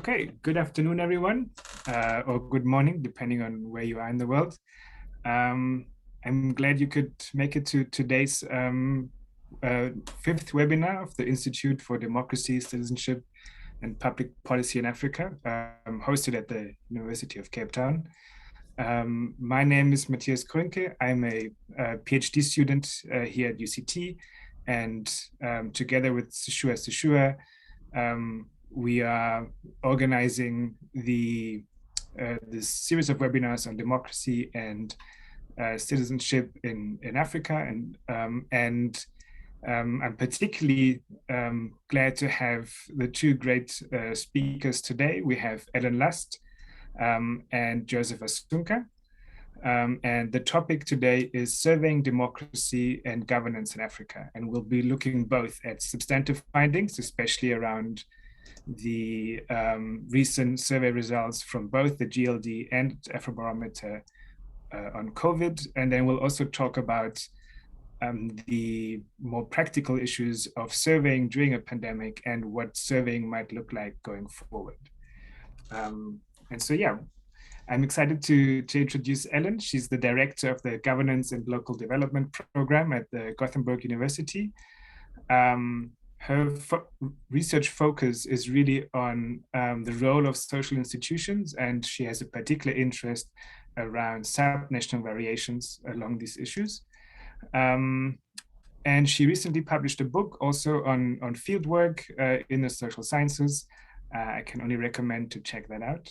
Okay, good afternoon, everyone, or good morning, depending on where you are in the world. I'm glad you could make it to today's fifth webinar of the Institute for Democracy, Citizenship, and Public Policy in Africa, hosted at the University of Cape Town. My name is Matthias Krönke. I'm a PhD student here at UCT, and together with Seshua, we are organizing this series of webinars on democracy and citizenship in Africa, and I'm particularly glad to have the two great speakers today. We have Ellen Lust and Joseph Asunka. And the topic today is surveying democracy and governance in Africa. And we'll be looking both at substantive findings, especially around the recent survey results from both the GLD and Afrobarometer on COVID. And then we'll also talk about the more practical issues of surveying during a pandemic and what surveying might look like going forward. And so, yeah, I'm excited to introduce Ellen. She's the director of the Governance and Local Development Program at the Gothenburg University. Her research focus is really on the role of social institutions, and she has a particular interest around subnational variations along these issues. And she recently published a book also on fieldwork in the social sciences. I can only recommend to check that out.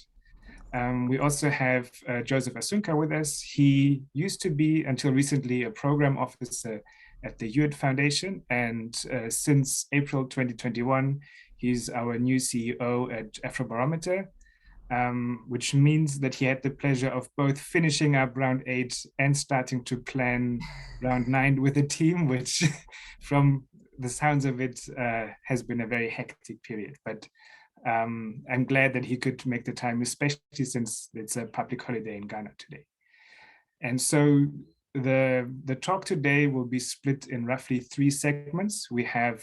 We also have Joseph Asunka with us. He used to be, until recently, a program officer at the Youth Foundation. And since April 2021, he's our new CEO at Afrobarometer, which means that he had the pleasure of both finishing up round 8 and starting to plan round 9 with the team, which from the sounds of it has been a very hectic period. But I'm glad that he could make the time, especially since it's a public holiday in Ghana today. And so the talk today will be split in roughly 3 segments. We have,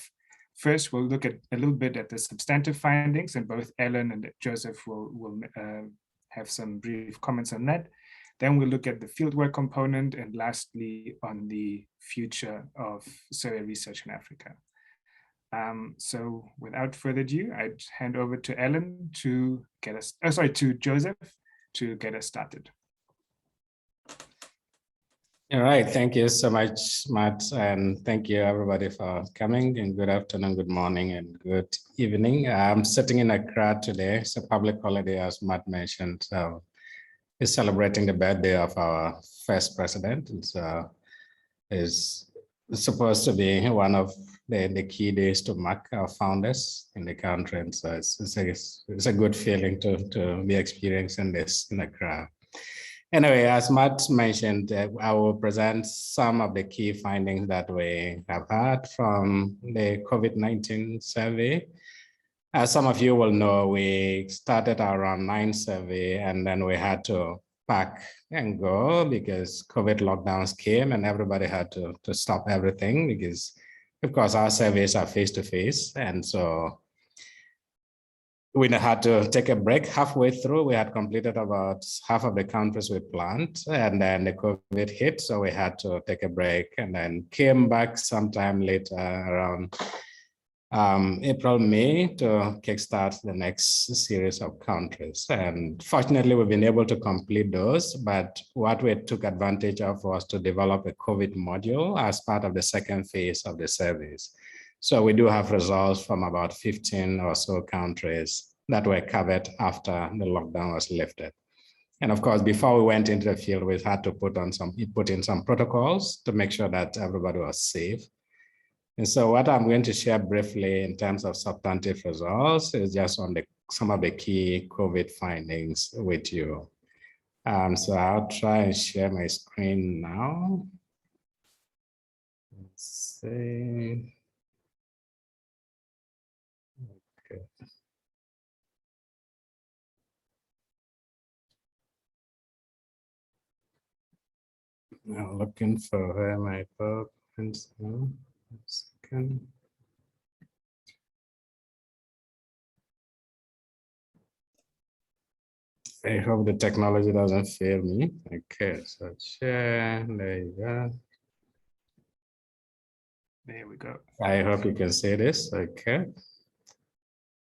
first, we'll look at a little bit at the substantive findings, and both Ellen and Joseph will have some brief comments on that. Then we'll look at the fieldwork component, and lastly, on the future of survey research in Africa. So without further ado, I'd hand over to Ellen to get us, to Joseph to get us started. All right, thank you so much, Matt, and thank you everybody for coming, and good afternoon, good morning, and good evening. I'm sitting in Accra today. It's a public holiday, as Matt mentioned. So it's celebrating the birthday of our first president. It's supposed to be one of the key days to mark our founders in the country, and so it's a good feeling to be experiencing this in Accra. Anyway, as Matt mentioned, I will present some of the key findings that we have had from the COVID-19 survey. As some of you will know, we started our round 9 survey, and then we had to pack and go because COVID lockdowns came and everybody had to stop everything because, of course, our surveys are face-to-face. And so we had to take a break halfway through. We had completed about half of the countries we planned, and then the COVID hit, so we had to take a break and then came back sometime later around April, May to kickstart the next series of countries. And fortunately, we've been able to complete those, but what we took advantage of was to develop a COVID module as part of the second phase of the surveys. So we do have results from about 15 or so countries that were covered after the lockdown was lifted. And of course, before we went into the field, we had to put in some protocols to make sure that everybody was safe. And so what I'm going to share briefly in terms of substantive results is just on some of the key COVID findings with you. So I'll try and share my screen now. Let's see. Okay. Now looking for where my PowerPoint's now. Second. I hope the technology doesn't fail me. Okay, so share, there you go. There we go. I hope you can see this, okay.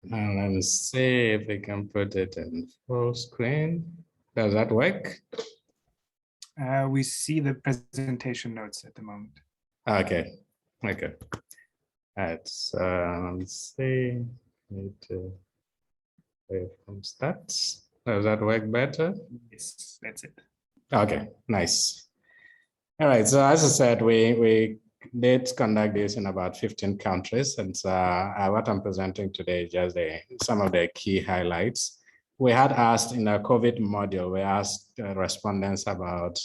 Now let me see if we can put it in full screen. Does that work? We see the presentation notes at the moment. Okay, okay. All right, so let's see. Need to wait from stats. Does that work better? Yes, that's it. Okay, nice. All right, so as I said, we did conduct this in about 15 countries, and what I'm presenting today is just some of the key highlights. We had asked in the COVID module, we asked respondents about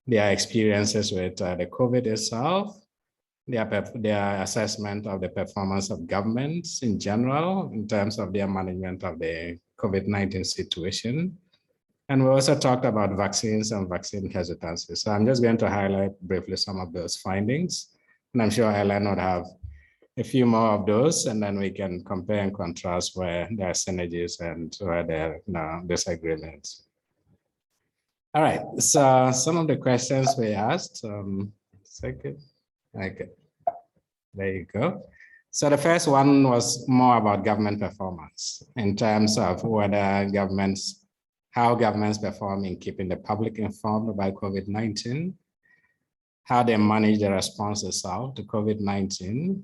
their experiences with the COVID itself, their assessment of the performance of governments in general, in terms of their management of the COVID-19 situation. And we also talked about vaccines and vaccine hesitancy. So I'm just going to highlight briefly some of those findings. And I'm sure Ellen would have a few more of those, and then we can compare and contrast where there are synergies and where there are disagreements. All right, so some of the questions we asked, second, okay, there you go. So the first one was more about government performance in terms of whether how governments perform in keeping the public informed about COVID-19, how they manage the response itself to COVID-19,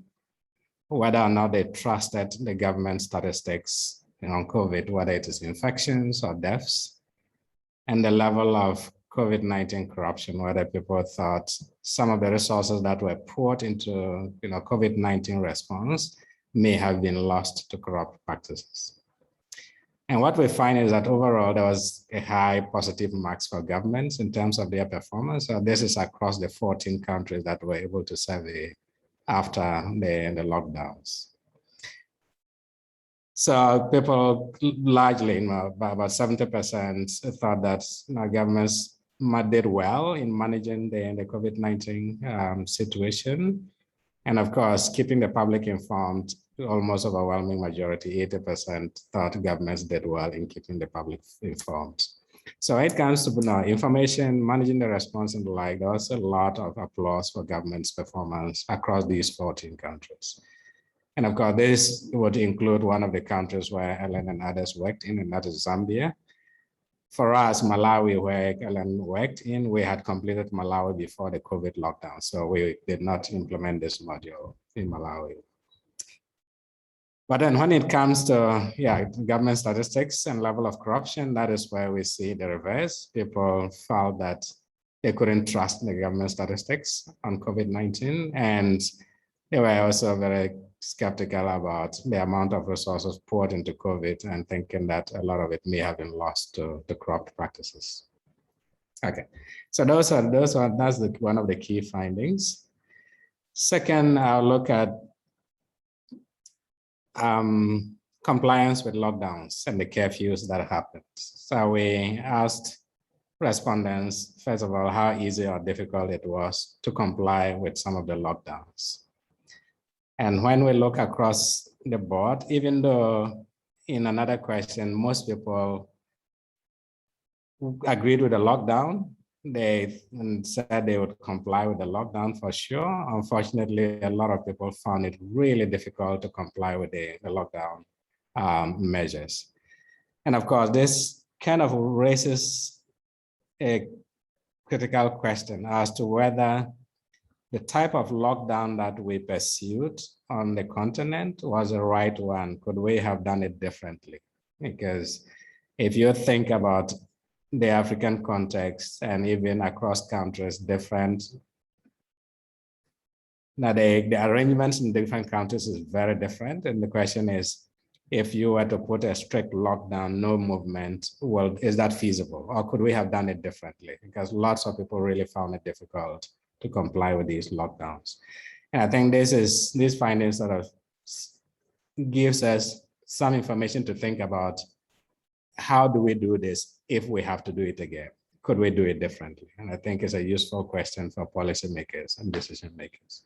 whether or not they trusted the government statistics on COVID, whether it is infections or deaths, and the level of COVID-19 corruption, whether people thought some of the resources that were poured into COVID-19 response may have been lost to corrupt practices. And what we find is that overall, there was a high positive marks for governments in terms of their performance. So this is across the 14 countries that were able to survey after the lockdowns. So people largely, about 70% thought that governments did well in managing the COVID-19 situation. And of course, keeping the public informed, almost overwhelming majority, 80% thought governments did well in keeping the public informed. So when it comes to information, managing the response and the like, there was a lot of applause for government's performance across these 14 countries. And of course, this would include one of the countries where Ellen and others worked in, and that is Zambia. For us, Malawi, where Ellen worked in, we had completed Malawi before the COVID lockdown. So we did not implement this module in Malawi. But then when it comes to government statistics and level of corruption, that is where we see the reverse. People felt that they couldn't trust the government statistics on COVID-19. And they were also very skeptical about the amount of resources poured into COVID and thinking that a lot of it may have been lost to corrupt practices. Okay, so that's one of the key findings. Second, I'll look at compliance with lockdowns and the curfews that happened. So we asked respondents, first of all, how easy or difficult it was to comply with some of the lockdowns. And when we look across the board, even though in another question, most people agreed with the lockdown, they said they would comply with the lockdown for sure. Unfortunately, a lot of people found it really difficult to comply with the lockdown measures. And of course, this kind of raises a critical question as to whether the type of lockdown that we pursued on the continent was the right one. Could we have done it differently? Because if you think about the African context and even across countries, different, now the arrangements in different countries is very different. And the question is, if you were to put a strict lockdown, no movement, well, is that feasible? Or could we have done it differently? Because lots of people really found it difficult to comply with these lockdowns. And I think these findings sort of gives us some information to think about how do we do this if we have to do it again? Could we do it differently? And I think it's a useful question for policymakers and decision makers.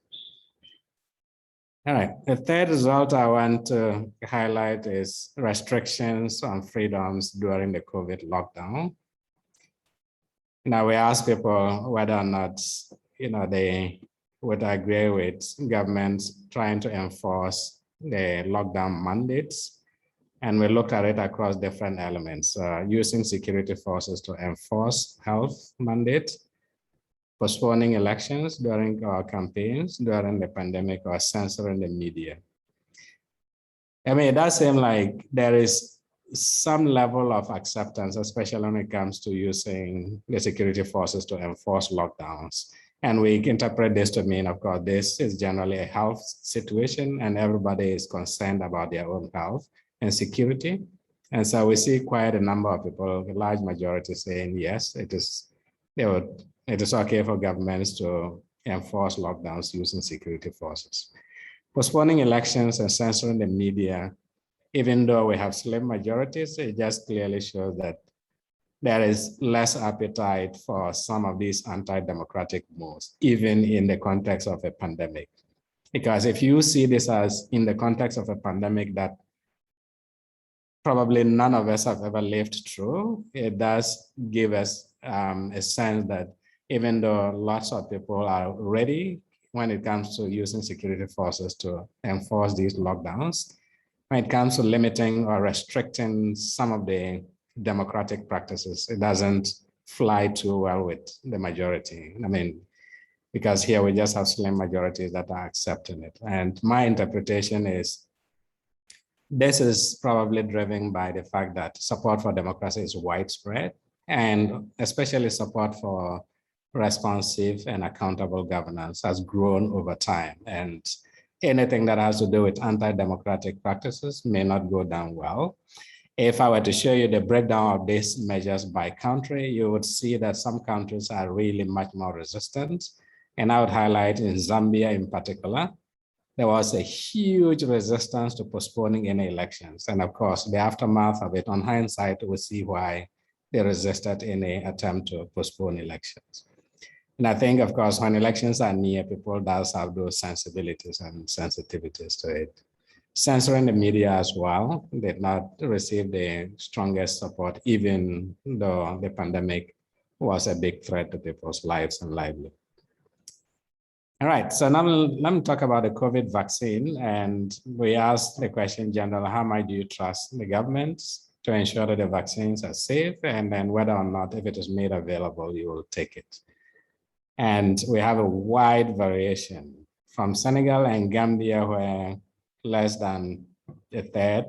All right, the third result I want to highlight is restrictions on freedoms during the COVID lockdown. Now we ask people whether or not, they would agree with governments trying to enforce the lockdown mandates. And we looked at it across different elements, using security forces to enforce health mandates, postponing elections during our campaigns during the pandemic, or censoring the media. I mean, it does seem like there is some level of acceptance, especially when it comes to using the security forces to enforce lockdowns. And we interpret this to mean, of course, this is generally a health situation and everybody is concerned about their own health and security. And so we see quite a number of people, a large majority saying, yes, it is okay for governments to enforce lockdowns using security forces. Postponing elections and censoring the media, even though we have slim majorities, it just clearly shows that there is less appetite for some of these anti-democratic moves, even in the context of a pandemic. Because if you see this as in the context of a pandemic that probably none of us have ever lived through, it does give us a sense that even though lots of people are ready when it comes to using security forces to enforce these lockdowns, when it comes to limiting or restricting some of the democratic practices, it doesn't fly too well with the majority. I mean, because here we just have slim majorities that are accepting it. And my interpretation is this is probably driven by the fact that support for democracy is widespread, and especially support for responsive and accountable governance has grown over time. And anything that has to do with anti-democratic practices may not go down well. If I were to show you the breakdown of these measures by country, you would see that some countries are really much more resistant. And I would highlight in Zambia in particular, there was a huge resistance to postponing any elections. And of course, the aftermath of it, on hindsight, we see why they resisted any attempt to postpone elections. And I think, of course, when elections are near, people does have those sensibilities and sensitivities to it. Censoring the media as well did not receive the strongest support, even though the pandemic was a big threat to people's lives and livelihood. All right, so now let me talk about the COVID vaccine. And we asked the question in general, how much do you trust the government to ensure that the vaccines are safe? And then whether or not, if it is made available, you will take it. And we have a wide variation from Senegal and Gambia, where less than a third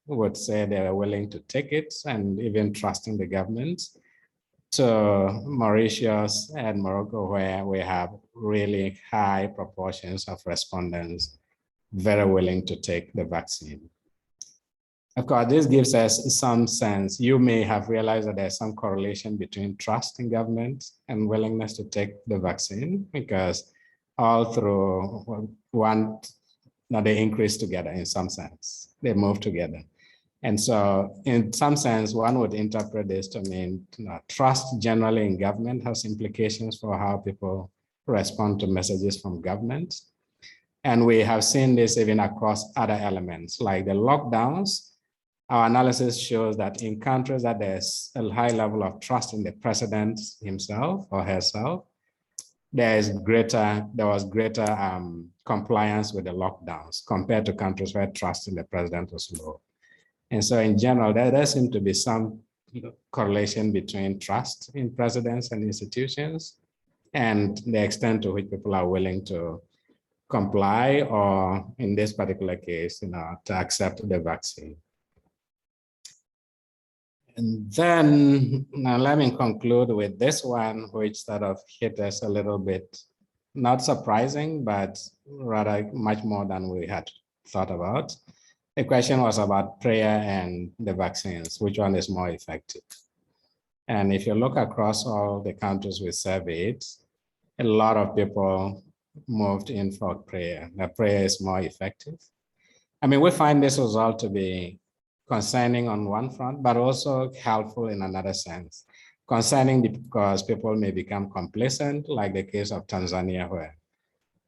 would say they are willing to take it and even trusting the government, to Mauritius and Morocco, where we have really high proportions of respondents very willing to take the vaccine. Of course, this gives us some sense. You may have realized that there's some correlation between trust in government and willingness to take the vaccine, because all through they increase together in some sense. They move together. And so in some sense, one would interpret this to mean trust generally in government has implications for how people respond to messages from government. And we have seen this even across other elements, like the lockdowns. Our analysis shows that in countries that there's a high level of trust in the president himself or herself, there was greater compliance with the lockdowns compared to countries where trust in the president was low. And so in general, there seems to be some correlation between trust in presidents and institutions and the extent to which people are willing to comply, or in this particular case, to accept the vaccine. And then now let me conclude with this one, which sort of hit us a little bit, not surprising, but rather much more than we had thought about. The question was about prayer and the vaccines, which one is more effective? And if you look across all the countries we surveyed, a lot of people moved in for prayer. That prayer is more effective. I mean, we find this result to be concerning on one front, but also helpful in another sense. Concerning because people may become complacent, like the case of Tanzania, where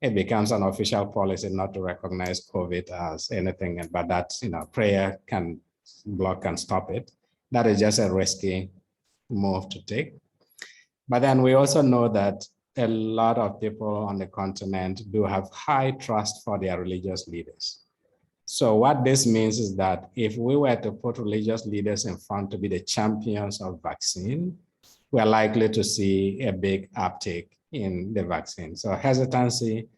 it becomes an official policy not to recognize COVID as anything, but that, prayer can block and stop it. That is just a risky move to take. But then we also know that a lot of people on the continent do have high trust for their religious leaders. So what this means is that if we were to put religious leaders in front to be the champions of vaccine, we're likely to see a big uptake in the vaccine. So hesitancy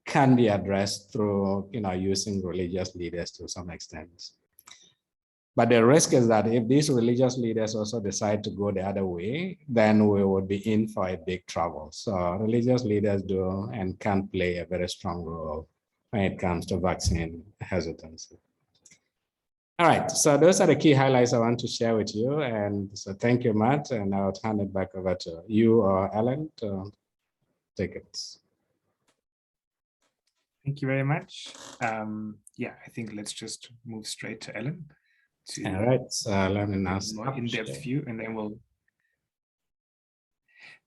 can be addressed through, using religious leaders to some extent. But the risk is that if these religious leaders also decide to go the other way, then we would be in for a big trouble. So religious leaders do and can play a very strong role when it comes to vaccine hesitancy. All right, so those are the key highlights I want to share with you. And so thank you, Matt, and I'll turn it back over to you or Ellen to take it. Thank you very much. Yeah, I think let's just move straight to Ellen. All right, so let me now more in-depth view, and then we'll.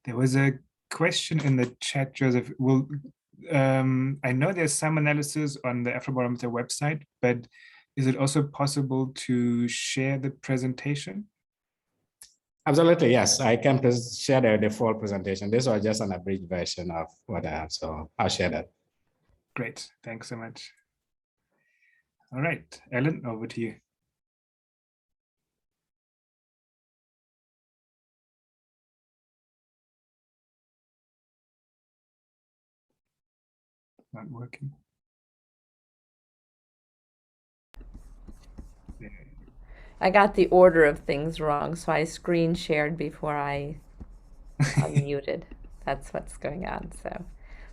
There was a question in the chat, Joseph. I know there's some analysis on the Afrobarometer website, but is it also possible to share the presentation? Absolutely, yes. I can share the full presentation. This was just an abridged version of what I have, so I'll share that. Great, thanks so much. All right, Ellen, over to you. Not working. I got the order of things wrong, so I screen shared before I unmuted. That's what's going on. So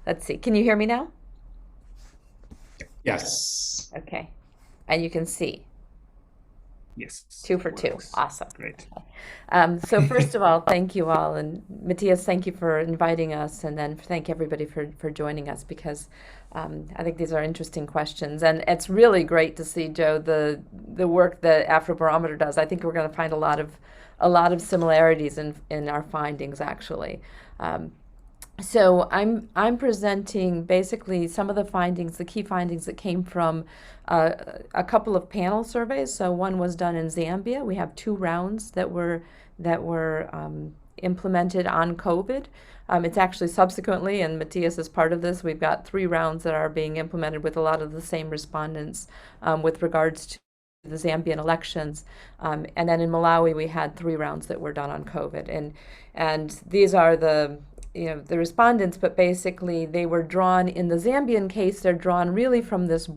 let's see. Can you hear me now? Yes. Okay. And you can see. Yes. 2 for 2. Awesome. Great. So first of all, thank you all. And Matthias, thank you for inviting us. And then thank everybody for joining us, because I think these are interesting questions. And it's really great to see, Joe, the work that Afrobarometer does. I think we're going to find a lot of similarities in our findings, actually. So I'm presenting basically some of the findings, the key findings that came from a couple of panel surveys. So one was done in Zambia. We have 2 rounds that were implemented on COVID. It's actually subsequently, and Matthias is part of this, we've got 3 rounds that are being implemented with a lot of the same respondents with regards to the Zambian elections. And then in Malawi, we had 3 rounds that were done on COVID. And these are the respondents, but basically they were drawn, in the Zambian case, they're drawn really from this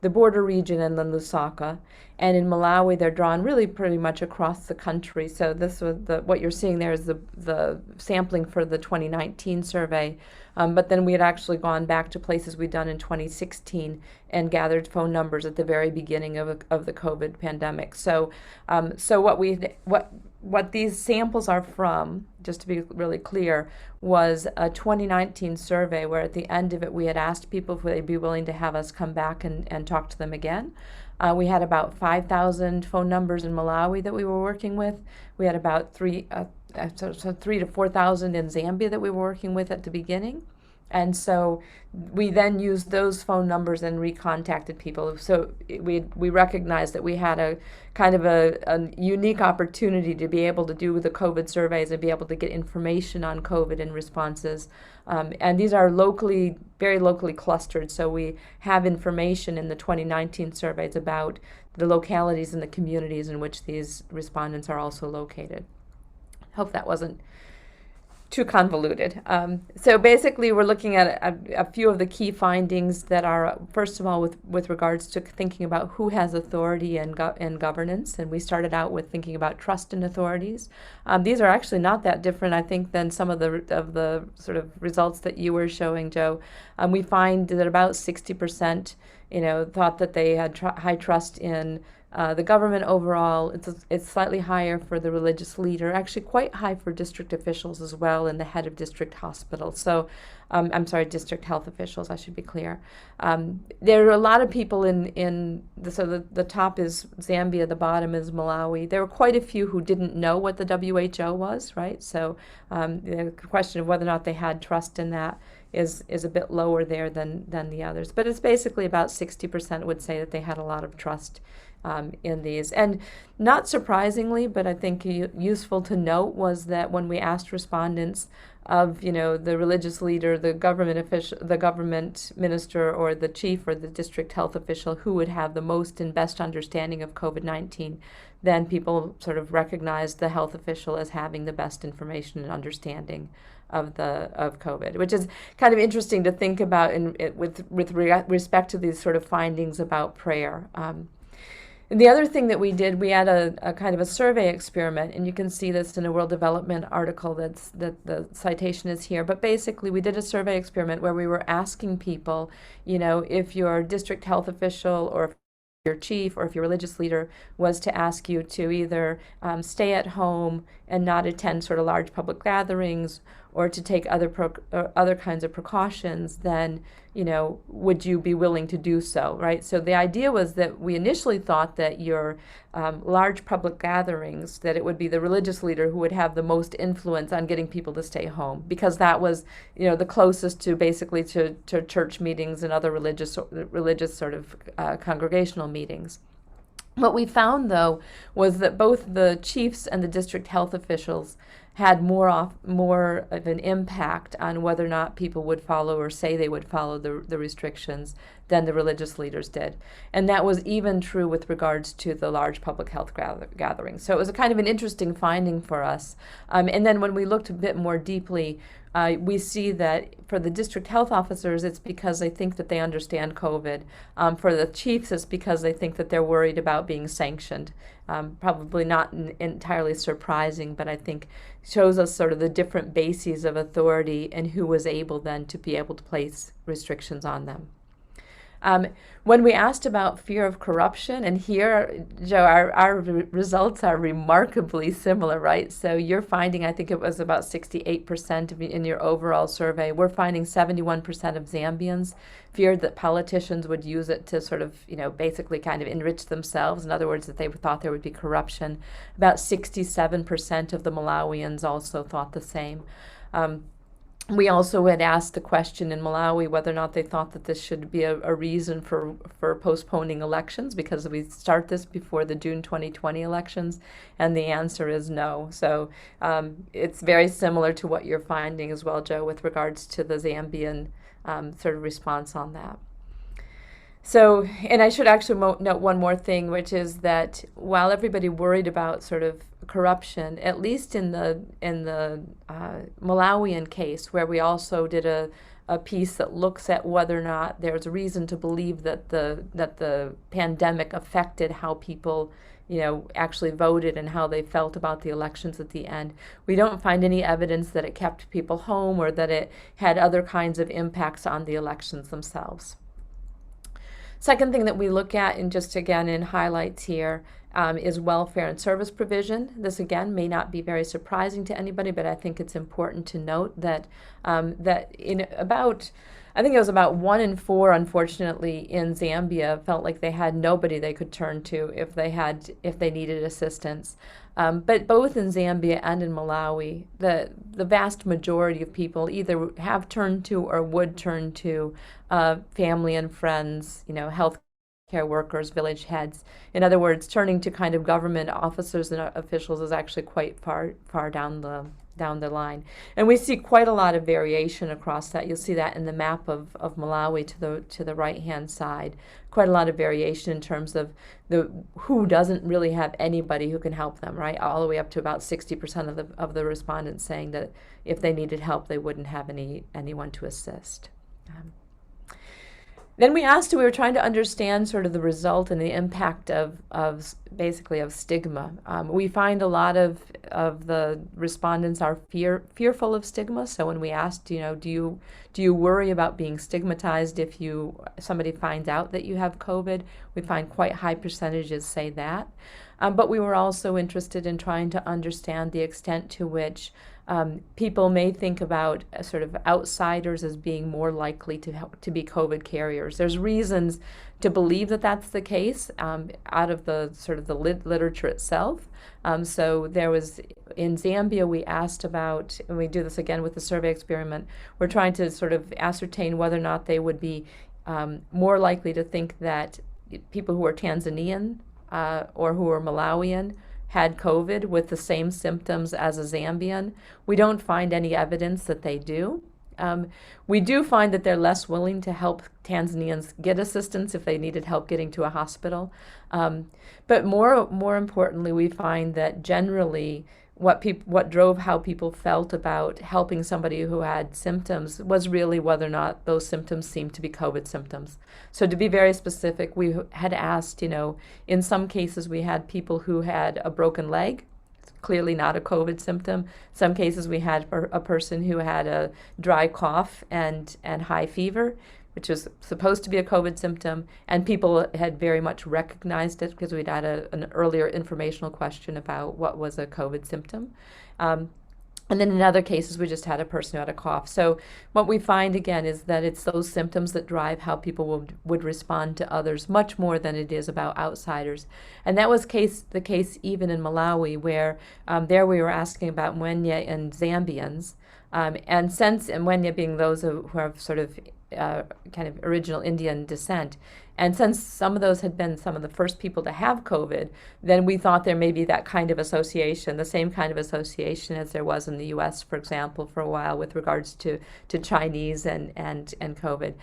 the border region and then Lusaka. And in Malawi, they're drawn really pretty much across the country. So this was what you're seeing there is the sampling for the 2019 survey. But then we had actually gone back to places we'd done in 2016 and gathered phone numbers at the very beginning of the COVID pandemic. So what these samples are from, just to be really clear, was a 2019 survey where at the end of it we had asked people if they'd be willing to have us come back and talk to them again. We had about 5,000 phone numbers in Malawi that we were working with. We had about 3,000 to 4,000 in Zambia that we were working with at the beginning. And so we then used those phone numbers and recontacted people. So we recognized that we had a kind of a unique opportunity to be able to do the COVID surveys and be able to get information on COVID and responses. And these are very locally clustered. So we have information in the 2019 surveys about the localities and the communities in which these respondents are also located. Hope that wasn't too convoluted. So basically, we're looking at a few of the key findings that are, first of all, with regards to thinking about who has authority and governance. And we started out with thinking about trust in authorities. These are actually not that different, I think, than some of the sort of results that you were showing, Joe. We find that about 60%, thought that they had high trust in the government overall. It's slightly higher for the religious leader, actually quite high for district officials as well, and the head of district hospitals. So, district health officials, I should be clear. There are a lot of people the top is Zambia, the bottom is Malawi. There were quite a few who didn't know what the WHO was, right? So the question of whether or not they had trust in that is a bit lower there than the others. But it's basically about 60% would say that they had a lot of trust in these. And not surprisingly, but I think useful to note was that when we asked respondents of, the religious leader, the government official, the government minister, or the chief or the district health official who would have the most and best understanding of COVID-19, then people sort of recognized the health official as having the best information and understanding of COVID, which is kind of interesting to think about with respect to these sort of findings about prayer. And the other thing that we did, we had a kind of a survey experiment, and you can see this in a World Development article that the citation is here. But basically, we did a survey experiment where we were asking people, if your district health official or your chief or if your religious leader was to ask you to either stay at home and not attend sort of large public gatherings, or to take other kinds of precautions, then would you be willing to do so, right? So the idea was that we initially thought that your large public gatherings, that it would be the religious leader who would have the most influence on getting people to stay home, because that was the closest to basically to church meetings and other religious sort of congregational meetings. What we found, though, was that both the chiefs and the district health officials had more of an impact on whether or not people would follow or say they would follow the restrictions than the religious leaders did. And that was even true with regards to the large public health gatherings. So it was a kind of an interesting finding for us. And then when we looked a bit more deeply, we see that for the district health officers, it's because they think that they understand COVID. For the chiefs, it's because they think that they're worried about being sanctioned. Probably not entirely surprising, but I think shows us sort of the different bases of authority and who was able then to be able to place restrictions on them. When we asked about fear of corruption, and here, Joe, our results are remarkably similar, right? So you're finding, I think it was about 68% in your overall survey. We're finding 71% of Zambians feared that politicians would use it to sort of, basically kind of enrich themselves. In other words, that they thought there would be corruption. About 67% of the Malawians also thought the same. We also had asked the question in Malawi whether or not they thought that this should be a reason for postponing elections, because we start this before the June 2020 elections, and the answer is no. So it's very similar to what you're finding as well, Joe, with regards to the Zambian sort of response on that. So, and I should actually note one more thing, which is that while everybody worried about sort of corruption, at least in the Malawian case, where we also did a piece that looks at whether or not there's a reason to believe that the pandemic affected how people actually voted and how they felt about the elections at the end. We don't find any evidence that it kept people home or that it had other kinds of impacts on the elections themselves. Second thing that we look at, and just again in highlights here, is welfare and service provision. This again may not be very surprising to anybody, but I think it's important to note that I think it was about 1 in 4, unfortunately, in Zambia felt like they had nobody they could turn to if they needed assistance. But both in Zambia and in Malawi, the vast majority of people either have turned to or would turn to family and friends, health care workers, village heads. In other words, turning to kind of government officers and officials is actually quite far down the line. And we see quite a lot of variation across that. You'll see that in the map of Malawi to the right-hand side. Quite a lot of variation in terms of who doesn't really have anybody who can help them, right? All the way up to about 60% of the respondents saying that if they needed help, they wouldn't have anyone to assist. Then we were trying to understand sort of the result and the impact of stigma. We find a lot of the respondents are fearful of stigma. So when we asked, do you worry about being stigmatized if somebody finds out that you have COVID? We find quite high percentages say that. But we were also interested in trying to understand the extent to which people may think about sort of outsiders as being more likely to be COVID carriers. There's reasons to believe that that's the case out of the sort of the literature itself. So there was, in Zambia, we asked about, and we do this again with the survey experiment, we're trying to sort of ascertain whether or not they would be more likely to think that people who are Tanzanian or who are Malawian had COVID with the same symptoms as a Zambian. We don't find any evidence that they do. We do find that they're less willing to help Tanzanians get assistance if they needed help getting to a hospital. But more importantly, we find that generally what drove how people felt about helping somebody who had symptoms was really whether or not those symptoms seemed to be COVID symptoms. So to be very specific, we had asked, in some cases we had people who had a broken leg, clearly not a COVID symptom. Some cases we had a person who had a dry cough and high fever, which is supposed to be a COVID symptom, and people had very much recognized it because we'd had an earlier informational question about what was a COVID symptom. And then in other cases, we just had a person who had a cough. So what we find, again, is that it's those symptoms that drive how people would respond to others much more than it is about outsiders. And that was the case even in Malawi, where there we were asking about Mwenya and Zambians. And Mwenya being those who have sort of kind of original Indian descent. And since some of those had been some of the first people to have COVID, then we thought there may be that kind of association, the same kind of association as there was in the US, for example, for a while with regards to Chinese and COVID.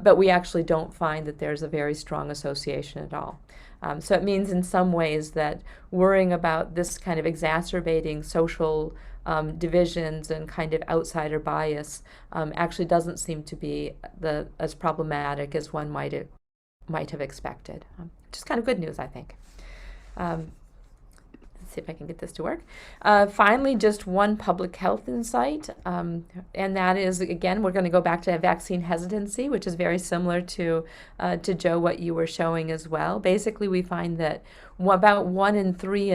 But we actually don't find that there's a very strong association at all. So it means in some ways that worrying about this kind of exacerbating social divisions and kind of outsider bias actually doesn't seem to be as problematic as one might have expected. Just kind of good news, I think. Let's see if I can get this to work. Finally, just one public health insight, and that is, again, we're going to go back to vaccine hesitancy, which is very similar to Joe, what you were showing as well. Basically, we find that about 1 in 3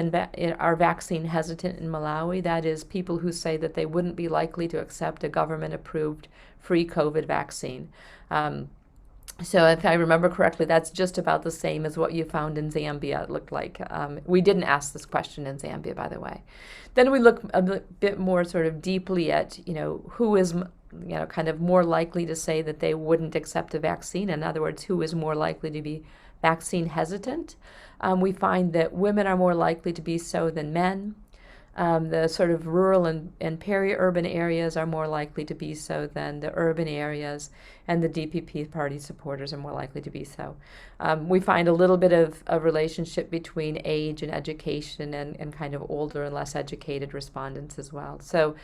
are vaccine hesitant in Malawi. That is, people who say that they wouldn't be likely to accept a government-approved free COVID vaccine. So if I remember correctly, that's just about the same as what you found in Zambia, it looked like. We didn't ask this question in Zambia, by the way. Then we look a bit more sort of deeply at, who is, kind of more likely to say that they wouldn't accept a vaccine. In other words, who is more likely to be vaccine hesitant. We find that women are more likely to be so than men. The sort of rural and peri-urban areas are more likely to be so than the urban areas, and the DPP party supporters are more likely to be so. We find a little bit of a relationship between age and education and kind of older and less educated respondents as well. So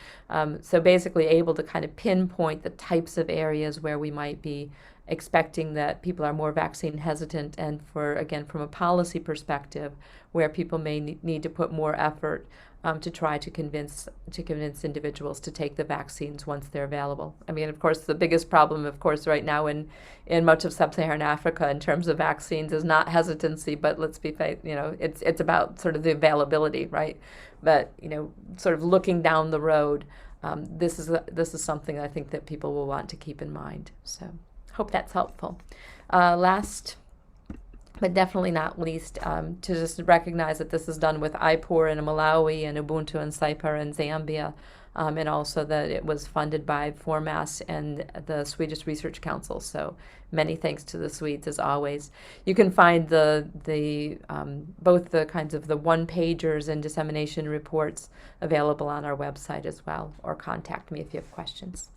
basically able to kind of pinpoint the types of areas where we might be expecting that people are more vaccine hesitant, and from a policy perspective, where people may need to put more effort to try to convince individuals to take the vaccines once they're available. I mean, of course, the biggest problem, of course, right now in much of sub-Saharan Africa in terms of vaccines is not hesitancy, but let's be it's about sort of the availability, right? But sort of looking down the road, this is something I think that people will want to keep in mind. So, hope that's helpful. Last, but definitely not least, to just recognize that this is done with IPOR in Malawi and Ubuntu and Cypher in Zambia, and also that it was funded by Formas and the Swedish Research Council. So many thanks to the Swedes, as always. You can find both the kinds of the one-pagers and dissemination reports available on our website as well, or contact me if you have questions.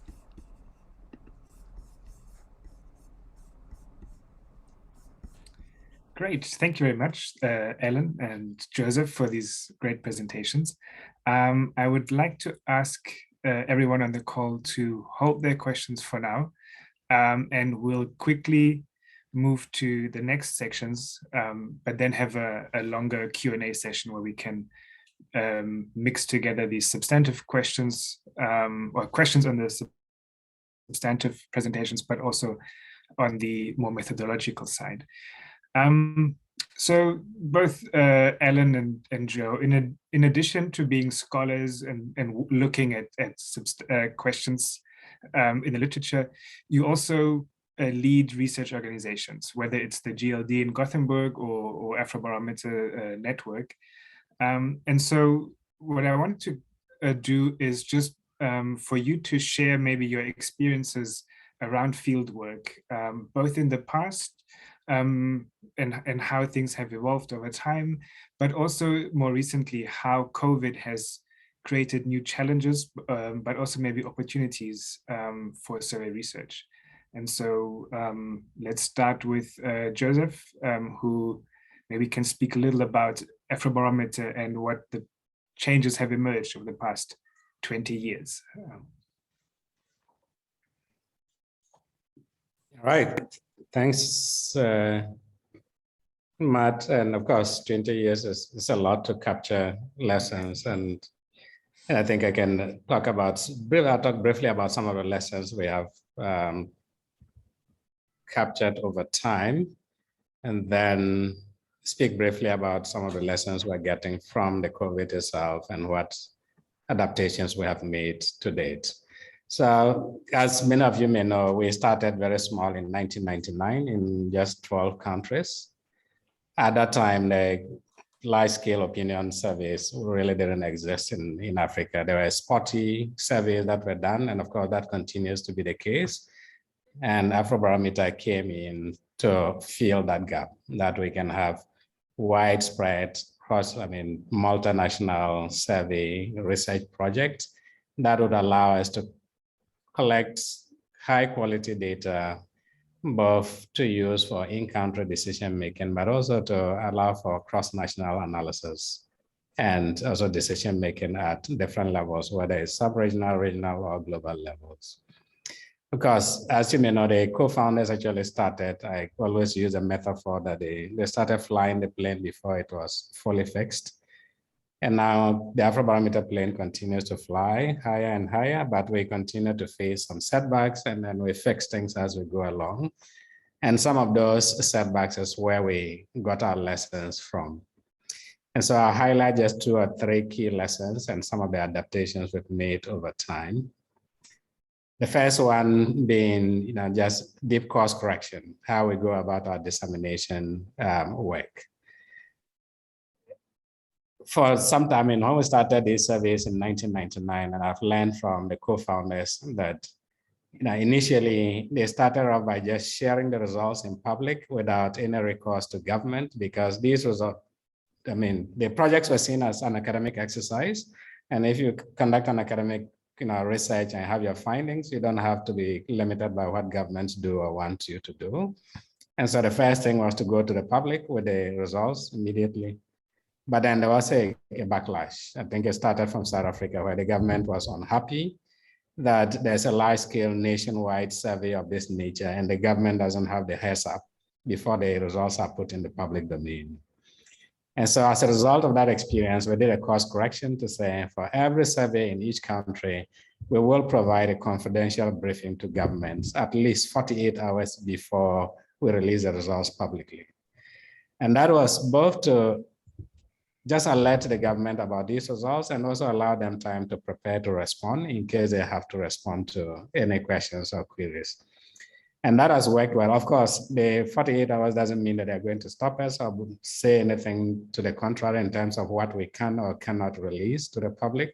Great. Thank you very much, Ellen and Joseph, for these great presentations. I would like to ask everyone on the call to hold their questions for now, and we'll quickly move to the next sections, but then have a longer Q&A session where we can mix together these substantive questions, or questions on the substantive presentations, but also on the more methodological side. So both Ellen and Joe, in addition to being scholars and looking at questions in the literature, you also lead research organizations, whether it's the GLD in Gothenburg or Afrobarometer network. And so what I wanted to do is just for you to share maybe your experiences around fieldwork, both in the past and how things have evolved over time, but also more recently, how COVID has created new challenges, but also maybe opportunities for survey research. And so let's start with Joseph, who maybe can speak a little about Afrobarometer and what the changes have emerged over the past 20 years. All right, thanks, Matt. And of course, 20 years is a lot to capture lessons. And I think I can talk I'll talk briefly about some of the lessons we have captured over time, and then speak briefly about some of the lessons we're getting from the COVID itself and what adaptations we have made to date. So as many of you may know, we started very small in 1999 in just 12 countries. At that time, the large-scale opinion surveys really didn't exist in Africa. There were spotty surveys that were done, and of course, that continues to be the case. And Afrobarometer came in to fill that gap, that we can have widespread multinational survey research project that would allow us to collect high quality data, both to use for in-country decision making, but also to allow for cross-national analysis and also decision making at different levels, whether it's sub-regional, regional, or global levels. Because as you may know, the co-founders actually started, I always use a metaphor that they started flying the plane before it was fully fixed. And now the Afrobarometer plane continues to fly higher and higher, but we continue to face some setbacks, and then we fix things as we go along. And some of those setbacks is where we got our lessons from. And so I'll highlight just 2 or 3 key lessons and some of the adaptations we've made over time. The first one being, just deep course correction, how we go about our dissemination work. For some time, when we started these surveys in 1999, and I've learned from the co-founders that, initially they started off by just sharing the results in public without any recourse to government, because these results, the projects were seen as an academic exercise. And if you conduct an academic research and have your findings, you don't have to be limited by what governments do or want you to do. And so the first thing was to go to the public with the results immediately. But then there was a backlash. I think it started from South Africa, where the government was unhappy that there's a large-scale nationwide survey of this nature, and the government doesn't have the heads up before the results are put in the public domain. And so as a result of that experience, we did a course correction to say, for every survey in each country, we will provide a confidential briefing to governments at least 48 hours before we release the results publicly. And that was both to just alert the government about these results and also allow them time to prepare to respond in case they have to respond to any questions or queries. And that has worked well. Of course, the 48 hours doesn't mean that they're going to stop us or say anything to the contrary in terms of what we can or cannot release to the public.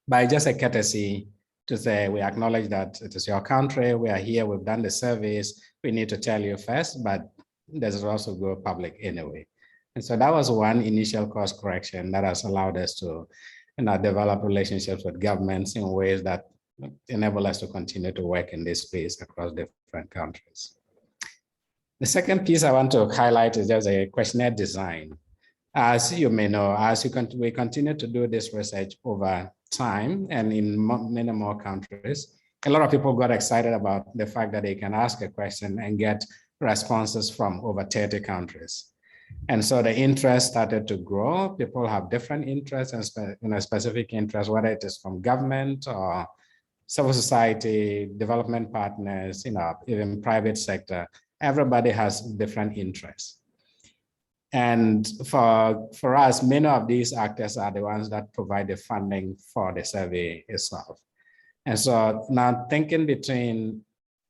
By just a courtesy to say, we acknowledge that it is your country, we are here, we've done the surveys, we need to tell you first, but this will also go public anyway. And so that was one initial course correction that has allowed us to develop relationships with governments in ways that enable us to continue to work in this space across different countries. The second piece I want to highlight is just a questionnaire design. As you may know, we continue to do this research over time and in many more countries, a lot of people got excited about the fact that they can ask a question and get responses from over 30 countries. And so the interest started to grow. People have different interests and specific interests, whether it is from government or civil society, development partners, even private sector. Everybody has different interests. And for us, many of these actors are the ones that provide the funding for the survey itself. And so now thinking between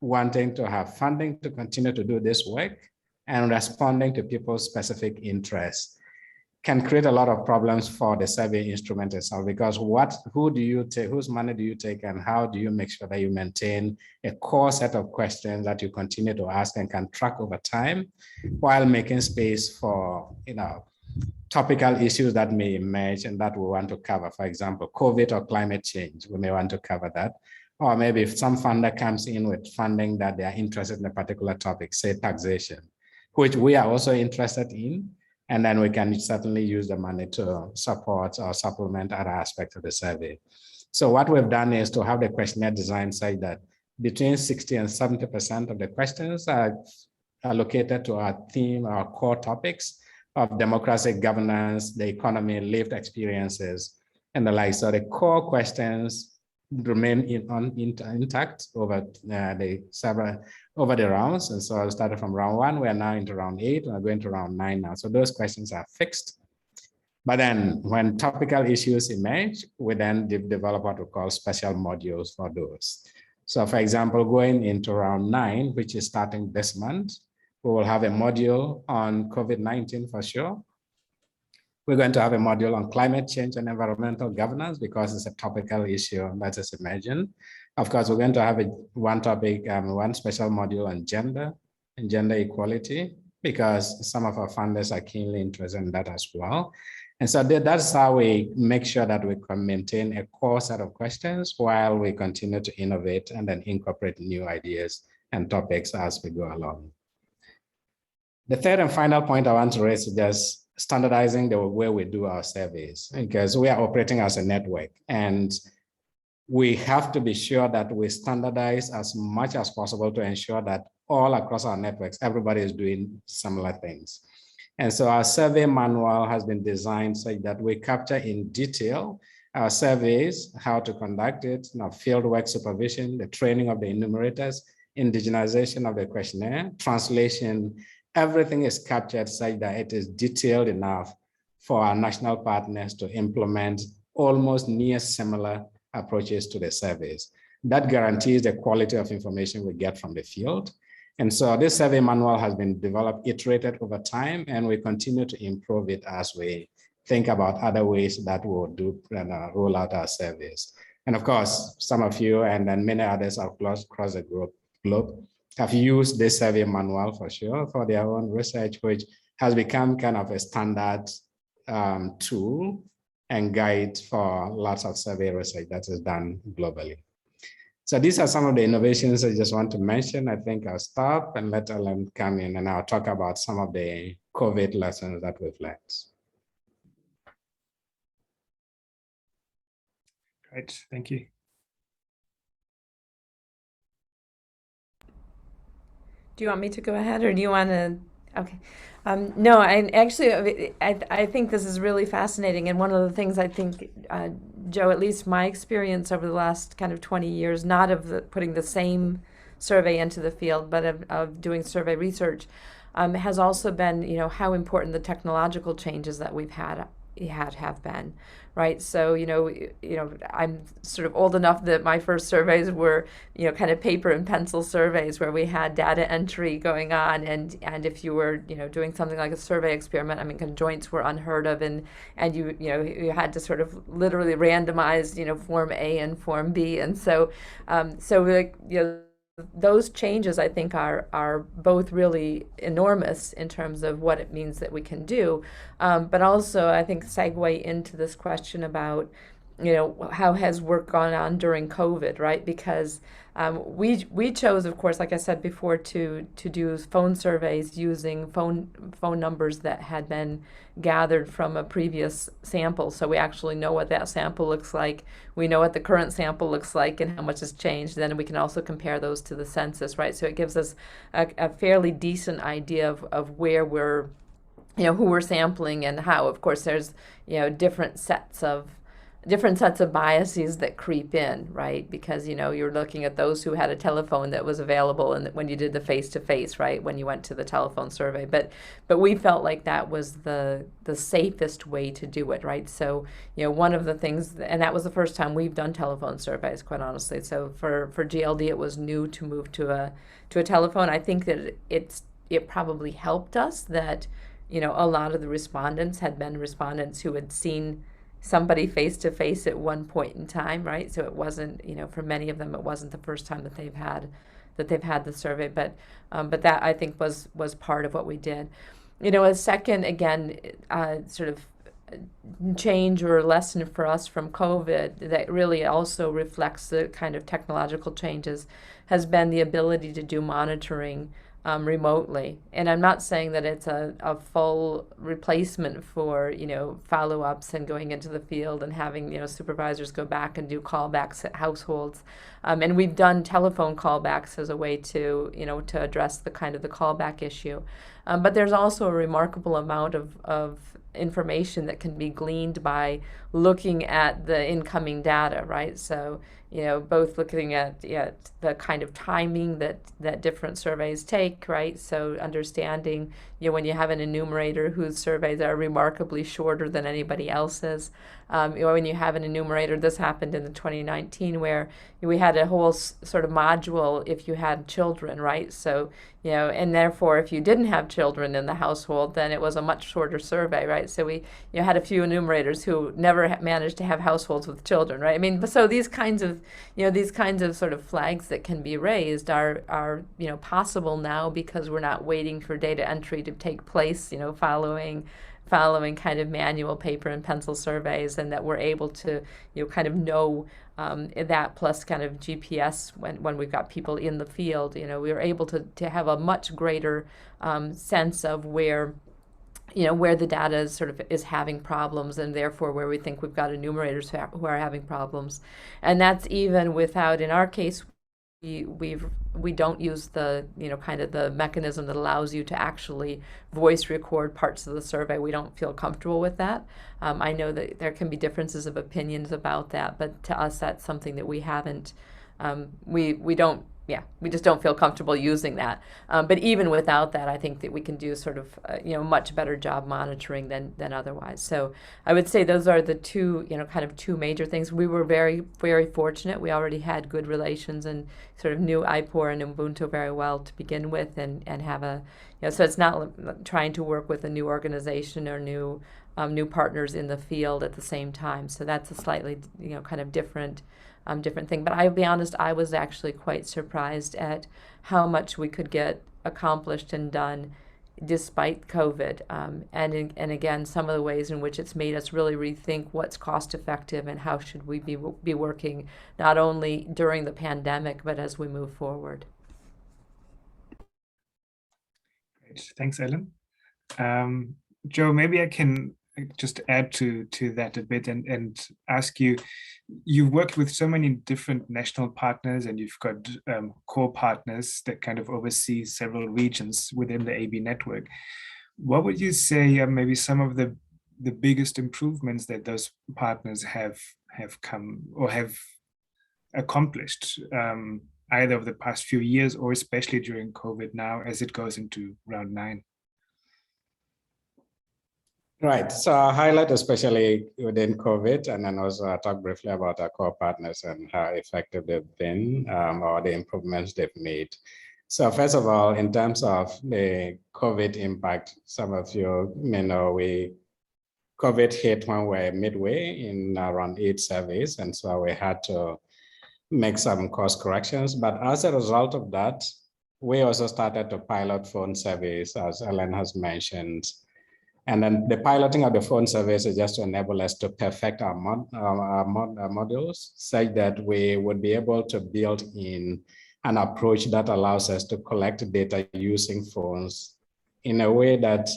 wanting to have funding to continue to do this work and responding to people's specific interests can create a lot of problems for the survey instrument itself, because who do you take, whose money do you take, and how do you make sure that you maintain a core set of questions that you continue to ask and can track over time while making space for, topical issues that may emerge and that we want to cover. For example, COVID or climate change, we may want to cover that. Or maybe if some funder comes in with funding that they are interested in a particular topic, say taxation, which we are also interested in, and then we can certainly use the money to support or supplement other aspects of the survey. So what we've done is to have the questionnaire designed such that between 60 and 70% of the questions are allocated to our theme, our core topics of democracy, governance, the economy, lived experiences, and the like. So the core questions remain intact over the rounds. And so I started from round 1, we are now into round 8, and we're going to round 9 now. So those questions are fixed. But then when topical issues emerge, we then develop what we call special modules for those. So for example, going into round 9, which is starting this month, we will have a module on COVID-19 for sure. We're going to have a module on climate change and environmental governance because it's a topical issue that is emerging. Of course, we're going to have one topic, one special module on gender and gender equality, because some of our funders are keenly interested in that as well. And so that's how we make sure that we can maintain a core set of questions while we continue to innovate and then incorporate new ideas and topics as we go along. The third and final point I want to raise is just standardizing the way we do our surveys, because we are operating as a network and we have to be sure that we standardize as much as possible to ensure that all across our networks, everybody is doing similar things. And so our survey manual has been designed so that we capture in detail our surveys, how to conduct it, fieldwork supervision, the training of the enumerators, indigenization of the questionnaire, translation. Everything is captured such that it is detailed enough for our national partners to implement almost near similar approaches to the surveys. That guarantees the quality of information we get from the field. And so this survey manual has been developed, iterated over time, and we continue to improve it as we think about other ways that we'll do and roll out our surveys. And of course, some of you and then many others across the globe have used this survey manual for sure for their own research, which has become kind of a standard tool and guide for lots of survey research that is done globally. So these are some of the innovations I just want to mention. I think I'll stop and let Ellen come in and I'll talk about some of the COVID lessons that we've learned. Great, thank you. Do you want me to go ahead or do you want to? Okay. No, I think this is really fascinating. And one of the things I think, Joe, at least my experience over the last kind of 20 years, not of putting the same survey into the field, but of doing survey research, has also been, how important the technological changes that we've have been, right? So, I'm sort of old enough that my first surveys were, kind of paper and pencil surveys where we had data entry going on. And if you were, doing something like a survey experiment, conjoints were unheard of. And you had to sort of literally randomize, form A and form B. And so, those changes, I think, are both really enormous in terms of what it means that we can do, but also I think segue into this question about, how has work gone on during COVID, right? Because we chose, of course, like I said before, to do phone surveys using phone numbers that had been gathered from a previous sample. So we actually know what that sample looks like. We know what the current sample looks like and how much has changed. Then we can also compare those to the census, right? So it gives us a fairly decent idea of where we're, who we're sampling and how. Of course, there's, different sets of different sets of biases that creep in, right? Because, you know, you're looking at those who had a telephone that was available and when you did the face-to-face, right, when you went to the telephone survey. But we felt like that was the safest way to do it, right? So, you know, one of the things, and that was the first time we've done telephone surveys, quite honestly. So for GLD, it was new to move to a telephone. I think that it probably helped us that, you know, a lot of the respondents had been respondents who had seen somebody face to face at one point in time, right? So it wasn't, you know, for many of them, it wasn't the first time that they've had the survey, but that I think was part of what we did. You know, a second, again, sort of change or lesson for us from COVID that really also reflects the kind of technological changes has been the ability to do monitoring remotely. And I'm not saying that it's a full replacement for, you know, follow-ups and going into the field and having, you know, supervisors go back and do callbacks at households. And we've done telephone callbacks as a way to, you know, to address the kind of the callback issue. But there's also a remarkable amount of information that can be gleaned by looking at the incoming data, right? So, you know, both looking at the kind of timing that different surveys take, right? So understanding, you know, when you have an enumerator whose surveys are remarkably shorter than anybody else's, or when you have an enumerator, this happened in the 2019 where we had a whole sort of module if you had children, right? So, you know, and therefore if you didn't have children in the household, then it was a much shorter survey, right? So we, you know, had a few enumerators who never managed to have households with children, right? I mean, so these kinds of, you know, these kinds of sort of flags that can be raised are you know, possible now because we're not waiting for data entry to take place, you know, following kind of manual paper and pencil surveys, and that we're able to, you know, kind of know that plus kind of GPS when we've got people in the field, you know, we were able to have a much greater sense of where, you know, where the data is having problems, and therefore where we think we've got enumerators who are having problems. And that's even without, in our case, we don't use the, you know, kind of the mechanism that allows you to actually voice record parts of the survey. We don't feel comfortable with that. I know that there can be differences of opinions about that, but to us that's something that we haven't, we just don't feel comfortable using that. But even without that, I think that we can do sort of, you know, much better job monitoring than otherwise. So I would say those are the two, you know, kind of two major things. We were very, very fortunate. We already had good relations and sort of knew IPOR and Ubuntu very well to begin with, and have a, you know, so it's not trying to work with a new organization or new partners in the field at the same time. So that's a slightly, you know, kind of different thing. But I'll be honest, I was actually quite surprised at how much we could get accomplished and done despite COVID. And again, some of the ways in which it's made us really rethink what's cost effective and how should we be working not only during the pandemic, but as we move forward. Great. Thanks, Ellen. Joe, maybe I can just add to that a bit and ask you, you've worked with so many different national partners, and you've got core partners that kind of oversee several regions within the AB network. What would you say maybe some of the biggest improvements that those partners have come or have accomplished, either over the past few years or especially during COVID now as it goes into round 9? Right. So I'll highlight especially within COVID, and then also talk briefly about our core partners and how effective they've been, or the improvements they've made. So first of all, in terms of the COVID impact, some of you may know COVID hit when we were midway in around 8 surveys, and so we had to make some course corrections. But as a result of that, we also started to pilot phone surveys, as Ellen has mentioned. And then the piloting of the phone surveys is just to enable us to perfect our modules such that we would be able to build in an approach that allows us to collect data using phones in a way that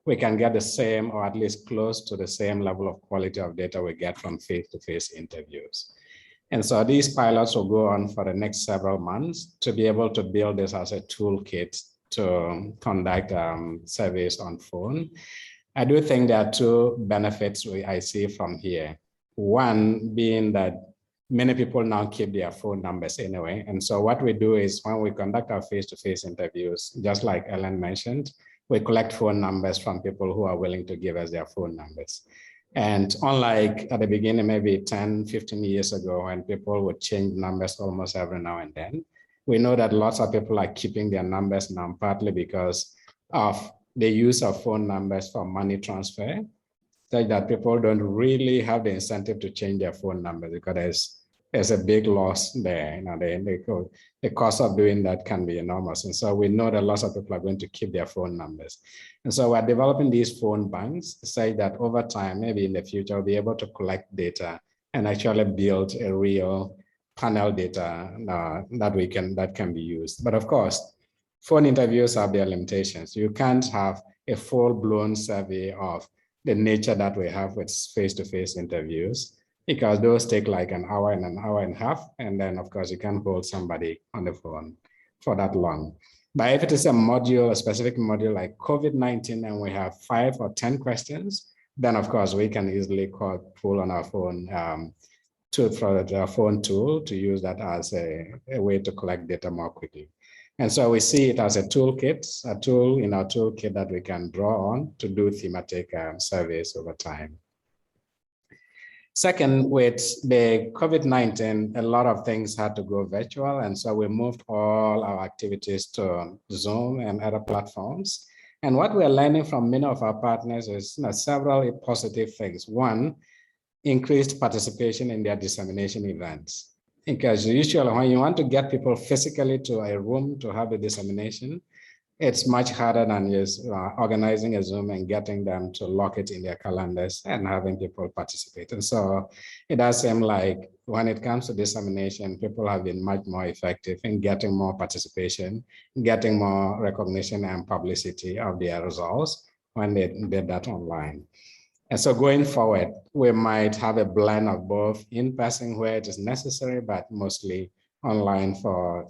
we can get the same, or at least close to the same level of quality of data we get from face-to-face interviews. And so these pilots will go on for the next several months to be able to build this as a toolkit to conduct surveys on phone. I do think there are two benefits I see from here. One being that many people now keep their phone numbers anyway. And so what we do is when we conduct our face-to-face interviews, just like Ellen mentioned, we collect phone numbers from people who are willing to give us their phone numbers. And unlike at the beginning, maybe 10, 15 years ago, when people would change numbers almost every now and then, we know that lots of people are keeping their numbers now, partly because of the use of phone numbers for money transfer, such that people don't really have the incentive to change their phone number because there's a big loss there. The cost of doing that can be enormous. And so we know that lots of people are going to keep their phone numbers. And so we're developing these phone banks, say that over time, maybe in the future, we'll be able to collect data and actually build a real panel data that can be used. But of course, phone interviews have their limitations. You can't have a full-blown survey of the nature that we have with face-to-face interviews, because those take like an hour and a half. And then of course you can't hold somebody on the phone for that long. But if it is a module, a specific module like COVID-19, and we have 5 or 10 questions, then of course we can easily pull on our phone for the phone tool to use that as a way to collect data more quickly. And so we see it as a toolkit, a tool in our toolkit that we can draw on to do thematic surveys over time. Second, with the COVID-19, a lot of things had to go virtual. And so we moved all our activities to Zoom and other platforms. And what we're learning from many of our partners is several positive things. One, increased participation in their dissemination events. Because usually when you want to get people physically to a room to have the dissemination, it's much harder than just organizing a Zoom and getting them to lock it in their calendars and having people participate. And so it does seem like when it comes to dissemination, people have been much more effective in getting more participation, getting more recognition and publicity of their results when they did that online. And so going forward, we might have a blend of both in-person where it is necessary, but mostly online for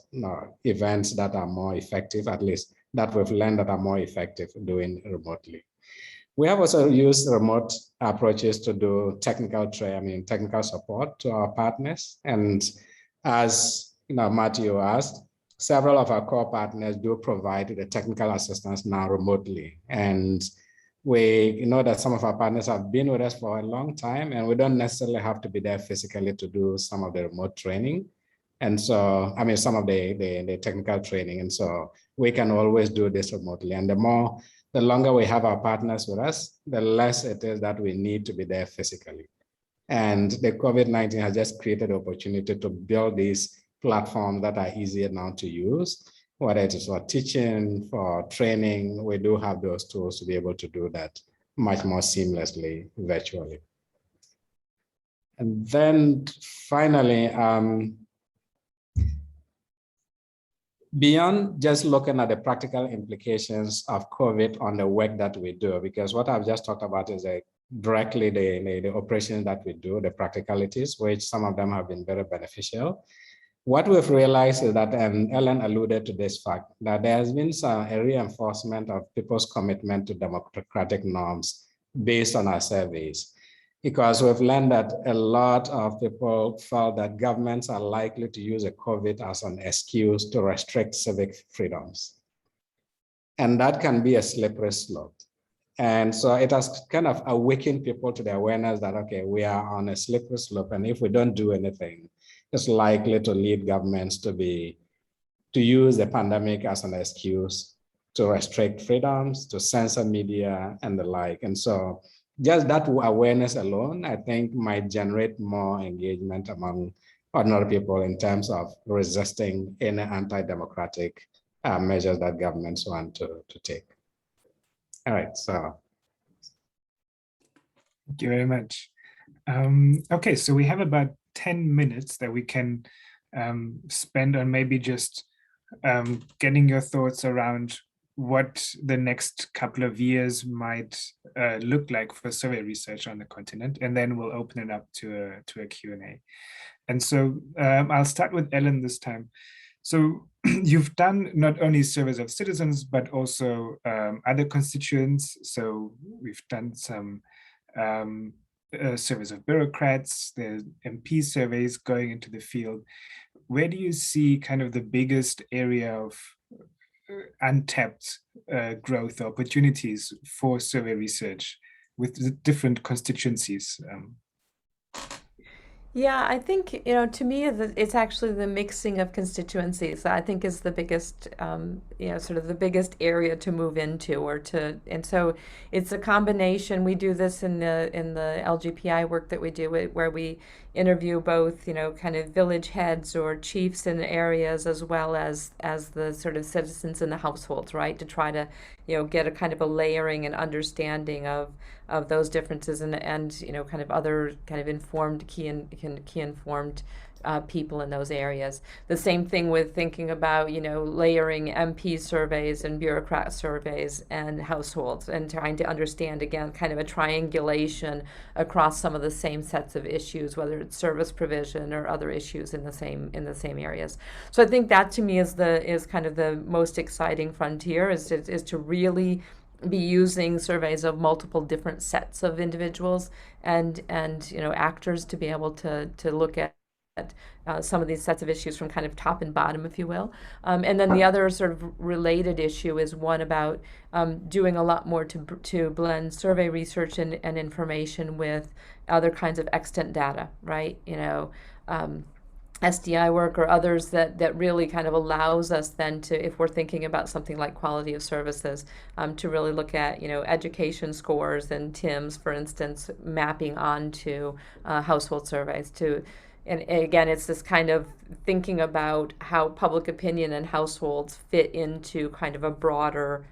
events that are more effective, at least that we've learned that are more effective doing remotely. We have also used remote approaches to do technical support to our partners. And as Matthew asked, several of our core partners do provide the technical assistance now remotely. And we know that some of our partners have been with us for a long time, and we don't necessarily have to be there physically to do some of the remote training. And so, some of the technical training. And so we can always do this remotely. And the longer we have our partners with us, the less it is that we need to be there physically. And the COVID-19 has just created an opportunity to build these platforms that are easier now to use. Whether it is for teaching, for training, we do have those tools to be able to do that much more seamlessly virtually. And then finally, beyond just looking at the practical implications of COVID on the work that we do, because what I've just talked about is directly the operations that we do, the practicalities, which some of them have been very beneficial. What we've realized is that, and Ellen alluded to this fact, that there has been a reinforcement of people's commitment to democratic norms based on our surveys. Because we've learned that a lot of people felt that governments are likely to use a COVID as an excuse to restrict civic freedoms. And that can be a slippery slope. And so it has kind of awakened people to the awareness that, okay, we are on a slippery slope, and if we don't do anything, it's likely to lead governments to use the pandemic as an excuse to restrict freedoms, to censor media and the like. And so just that awareness alone, I think, might generate more engagement among ordinary people in terms of resisting any anti-democratic measures that governments want to take. All right, so. Thank you very much. Okay, so we have about 10 minutes that we can spend on maybe just getting your thoughts around what the next couple of years might look like for survey research on the continent, and then we'll open it up to a Q&A. And so I'll start with Ellen this time. So you've done not only surveys of citizens, but also other constituents. So we've done some surveys of bureaucrats, there's MP surveys going into the field. Where do you see kind of the biggest area of untapped growth opportunities for survey research with the different constituencies? Yeah, I think, to me, it's actually the mixing of constituencies that I think is the biggest, sort of the biggest area to move into and so it's a combination. We do this in the LGPI work that we do, where we interview both, kind of village heads or chiefs in areas, as well as the sort of citizens in the households, right? To try to, get a kind of a layering and understanding of those differences and kind of other kind of informed key informed people in those areas. The same thing with thinking about layering MP surveys and bureaucrat surveys and households, and trying to understand, again, kind of a triangulation across some of the same sets of issues, whether it's service provision or other issues in the same areas. So I think that, to me, is kind of the most exciting frontier, is to really be using surveys of multiple different sets of individuals and actors to be able to look at some of these sets of issues from kind of top and bottom, if you will. And then the other sort of related issue is one about doing a lot more to blend survey research and information with other kinds of extant data, right? SDI work or others that really kind of allows us then to, if we're thinking about something like quality of services, to really look at, education scores and TIMS, for instance, mapping onto household surveys and again, it's this kind of thinking about how public opinion and households fit into kind of a broader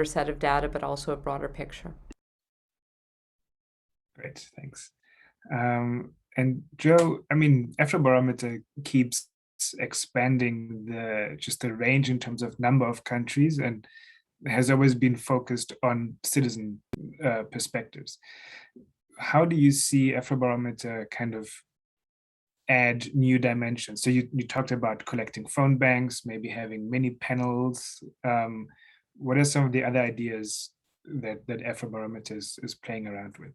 set of data, but also a broader picture. Great, thanks. And Joe, I mean, Afrobarometer keeps expanding the range in terms of number of countries, and has always been focused on citizen perspectives. How do you see Afrobarometer kind of add new dimensions? So you talked about collecting phone banks, maybe having mini panels. What are some of the other ideas that Afrobarometer is playing around with?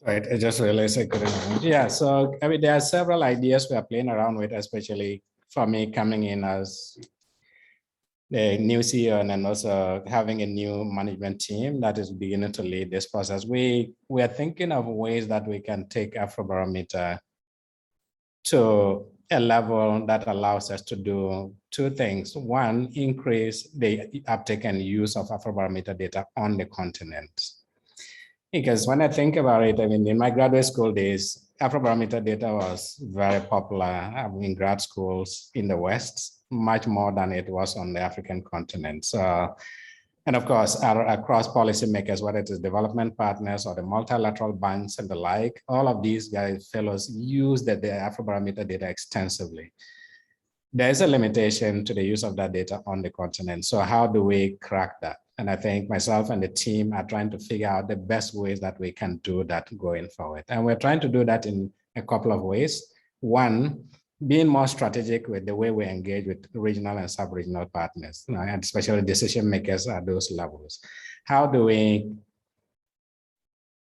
Right, I just realized I couldn't. Yeah, so I mean, there are several ideas we are playing around with, especially for me coming in as the new CEO and then also having a new management team that is beginning to lead this process. We are thinking of ways that we can take Afrobarometer to a level that allows us to do two things. One, increase the uptake and use of Afrobarometer data on the continent. Because when I think about it, I mean, in my graduate school days, Afrobarometer data was very popular in grad schools in the West, much more than it was on the African continent. So, and of course, across policymakers, whether it is development partners or the multilateral banks and the like, all of these fellows use the Afrobarometer data extensively. There is a limitation to the use of that data on the continent. So how do we crack that? And I think myself and the team are trying to figure out the best ways that we can do that going forward. And we're trying to do that in a couple of ways. One, being more strategic with the way we engage with regional and sub-regional partners, and especially decision makers at those levels. How do we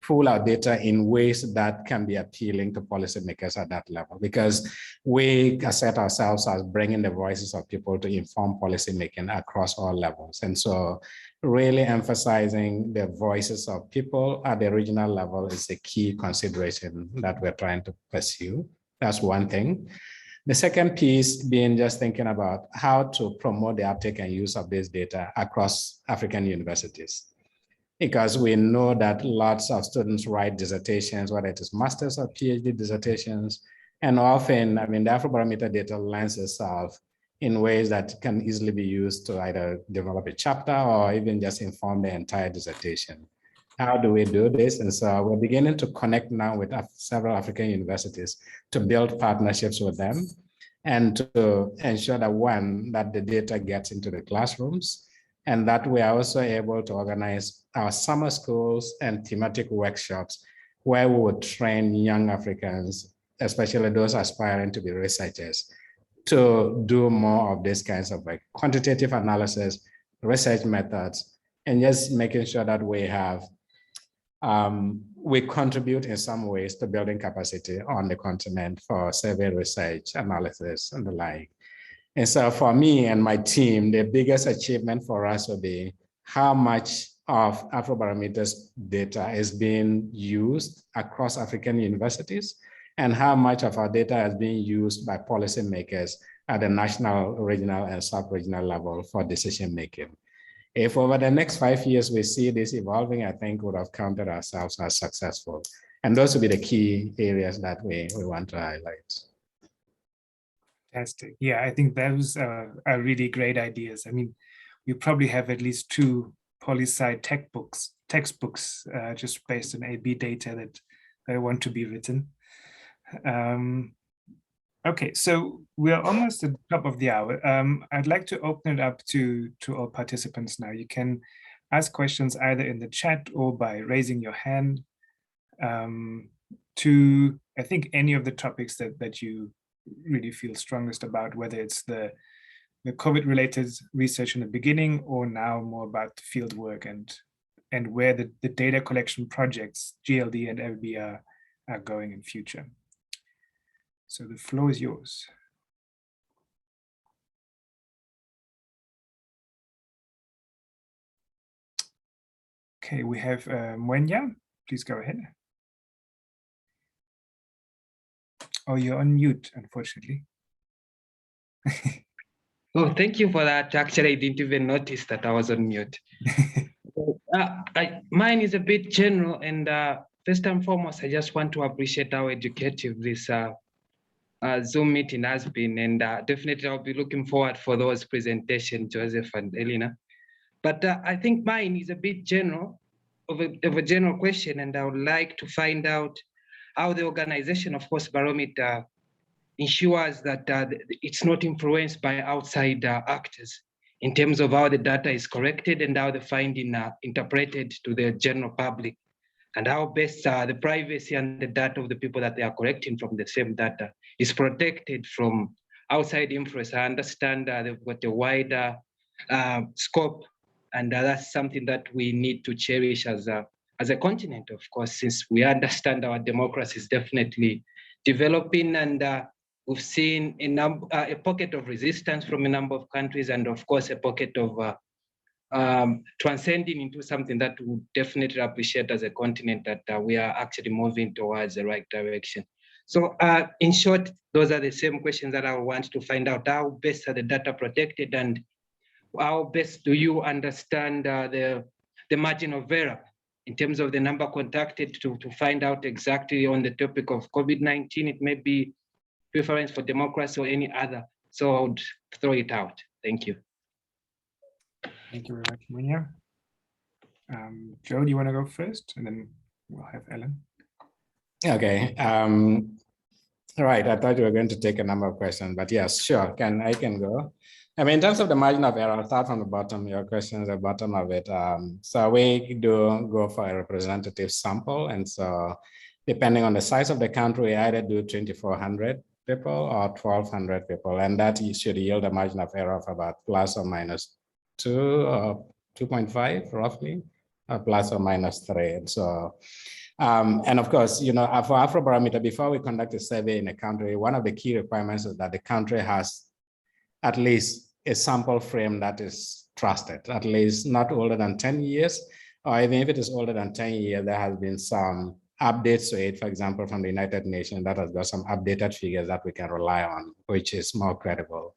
pool our data in ways that can be appealing to policymakers at that level? Because we set ourselves as bringing the voices of people to inform policymaking across all levels. And so really emphasizing the voices of people at the regional level is a key consideration that we're trying to pursue. That's one thing. The second piece being just thinking about how to promote the uptake and use of this data across African universities. Because we know that lots of students write dissertations, whether it is master's or PhD dissertations, and often, I mean, the Afrobarometer data lends itself in ways that can easily be used to either develop a chapter or even just inform the entire dissertation. How do we do this? And so we're beginning to connect now with several African universities to build partnerships with them and to ensure that, one, that the data gets into the classrooms, and that we are also able to organize our summer schools and thematic workshops where we would train young Africans, especially those aspiring to be researchers, to do more of these kinds of like quantitative analysis, research methods, and just making sure that we have, we contribute in some ways to building capacity on the continent for survey research, analysis, and the like. And so for me and my team, the biggest achievement for us will be how much of Afrobarometer's data is being used across African universities, and how much of our data is being used by policymakers at the national, regional, and sub-regional level for decision making. If over the next 5 years we see this evolving, I think we would have counted ourselves as successful. And those will be the key areas that we want to highlight. Fantastic. Yeah, I think those are really great ideas. I mean, we probably have at least 2 poli-sci textbooks just based on AB data that want to be written. Okay, so we're almost at the top of the hour. I'd like to open it up to all participants now. You can ask questions either in the chat or by raising your hand to, I think, any of the topics that you really feel strongest about, whether it's the COVID-related research in the beginning or now more about field work and where the data collection projects, GLD and AB are going in future. So the floor is yours. Okay, we have Mwenya, please go ahead. Oh, you're on mute, unfortunately. Oh, thank you for that. Actually, I didn't even notice that I was on mute. Mine is a bit general, and first and foremost, I just want to appreciate how educative this Zoom meeting has been, and definitely I'll be looking forward for those presentations, Joseph and Elena. But I think mine is a bit general, of a general question, and I would like to find out how the organization of Barometer ensures that it's not influenced by outside actors in terms of how the data is corrected and how the finding interpreted to the general public, and how best the privacy and the data of the people that they are collecting from the same data is protected from outside influence. I understand they've got a wider scope, and that's something that we need to cherish as a continent, of course, since we understand our democracy is definitely developing, and we've seen a pocket of resistance from a number of countries, and of course a pocket of transcending into something that we would definitely appreciate as a continent, that we are actually moving towards the right direction. So in short, those are the same questions that I want to find out. How best are the data protected, and how best do you understand the margin of error in terms of the number contacted to find out exactly on the topic of COVID-19? It may be preference for democracy or any other. So I would throw it out. Thank you. Thank you very much, Munya. Joe, do you want to go first? And then we'll have Ellen. Okay. All right. I thought you were going to take a number of questions, but yes, sure. I can go. I mean, in terms of the margin of error, I'll start from the bottom. Your question is the bottom of it. So we do go for a representative sample. And so depending on the size of the country, we either do 2,400 people or 1,200 people. And that should yield a margin of error of about plus or minus 2 or 2.5 roughly, or plus or minus 3. And so, and of course, you know, for Afrobarometer, before we conduct a survey in a country, one of the key requirements is that the country has at least a sample frame that is trusted, at least not older than 10 years, or even if it is older than 10 years, there has been some updates to it, for example, from the United Nations that has got some updated figures that we can rely on, which is more credible.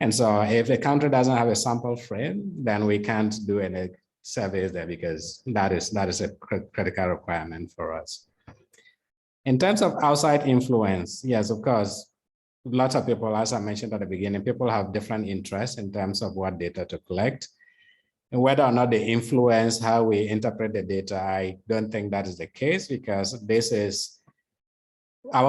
And so if a country doesn't have a sample frame, then we can't do any surveys there, because that is a critical requirement for us. In terms of outside influence, yes, of course, lots of people, as I mentioned at the beginning, people have different interests in terms of what data to collect. And whether or not they influence how we interpret the data, I don't think that is the case, because this is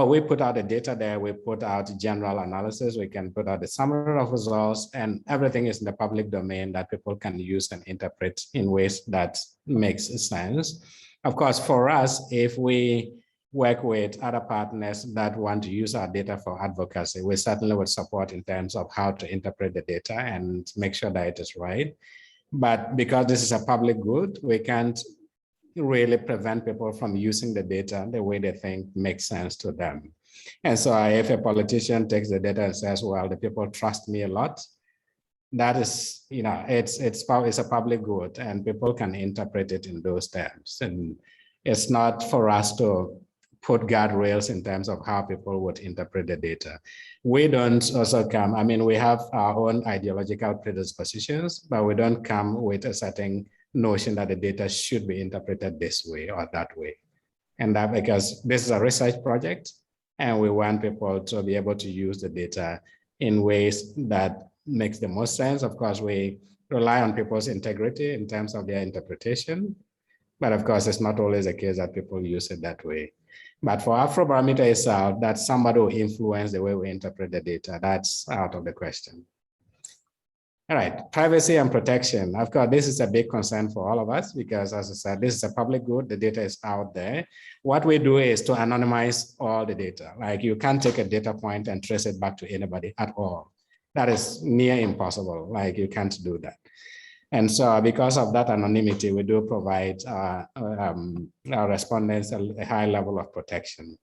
we put out the data there, we put out general analysis, we can put out the summary of results, and everything is in the public domain that people can use and interpret in ways that makes sense. Of course, for us, if we work with other partners that want to use our data for advocacy, we certainly would support in terms of how to interpret the data and make sure that it is right. But because this is a public good, we can't really prevent people from using the data the way they think makes sense to them. And so if a politician takes the data and says, well, the people trust me a lot, that is, it's a public good and people can interpret it in those terms. And it's not for us to put guardrails in terms of how people would interpret the data. We don't also come, I mean, we have our own ideological predispositions, but we don't come with a certain notion that the data should be interpreted this way or that way. And that because this is a research project and we want people to be able to use the data in ways that makes the most sense. Of course, we rely on people's integrity in terms of their interpretation, but of course, it's not always the case that people use it that way. But for Afrobarometer itself, that's somebody who influenced the way we interpret the data. That's out of the question. All right, privacy and protection. Of course, this is a big concern for all of us because, as I said, this is a public good. The data is out there. What we do is to anonymize all the data. Like you can't take a data point and trace it back to anybody at all. That is near impossible. Like you can't do that. And so because of that anonymity, we do provide our respondents a high level of protection.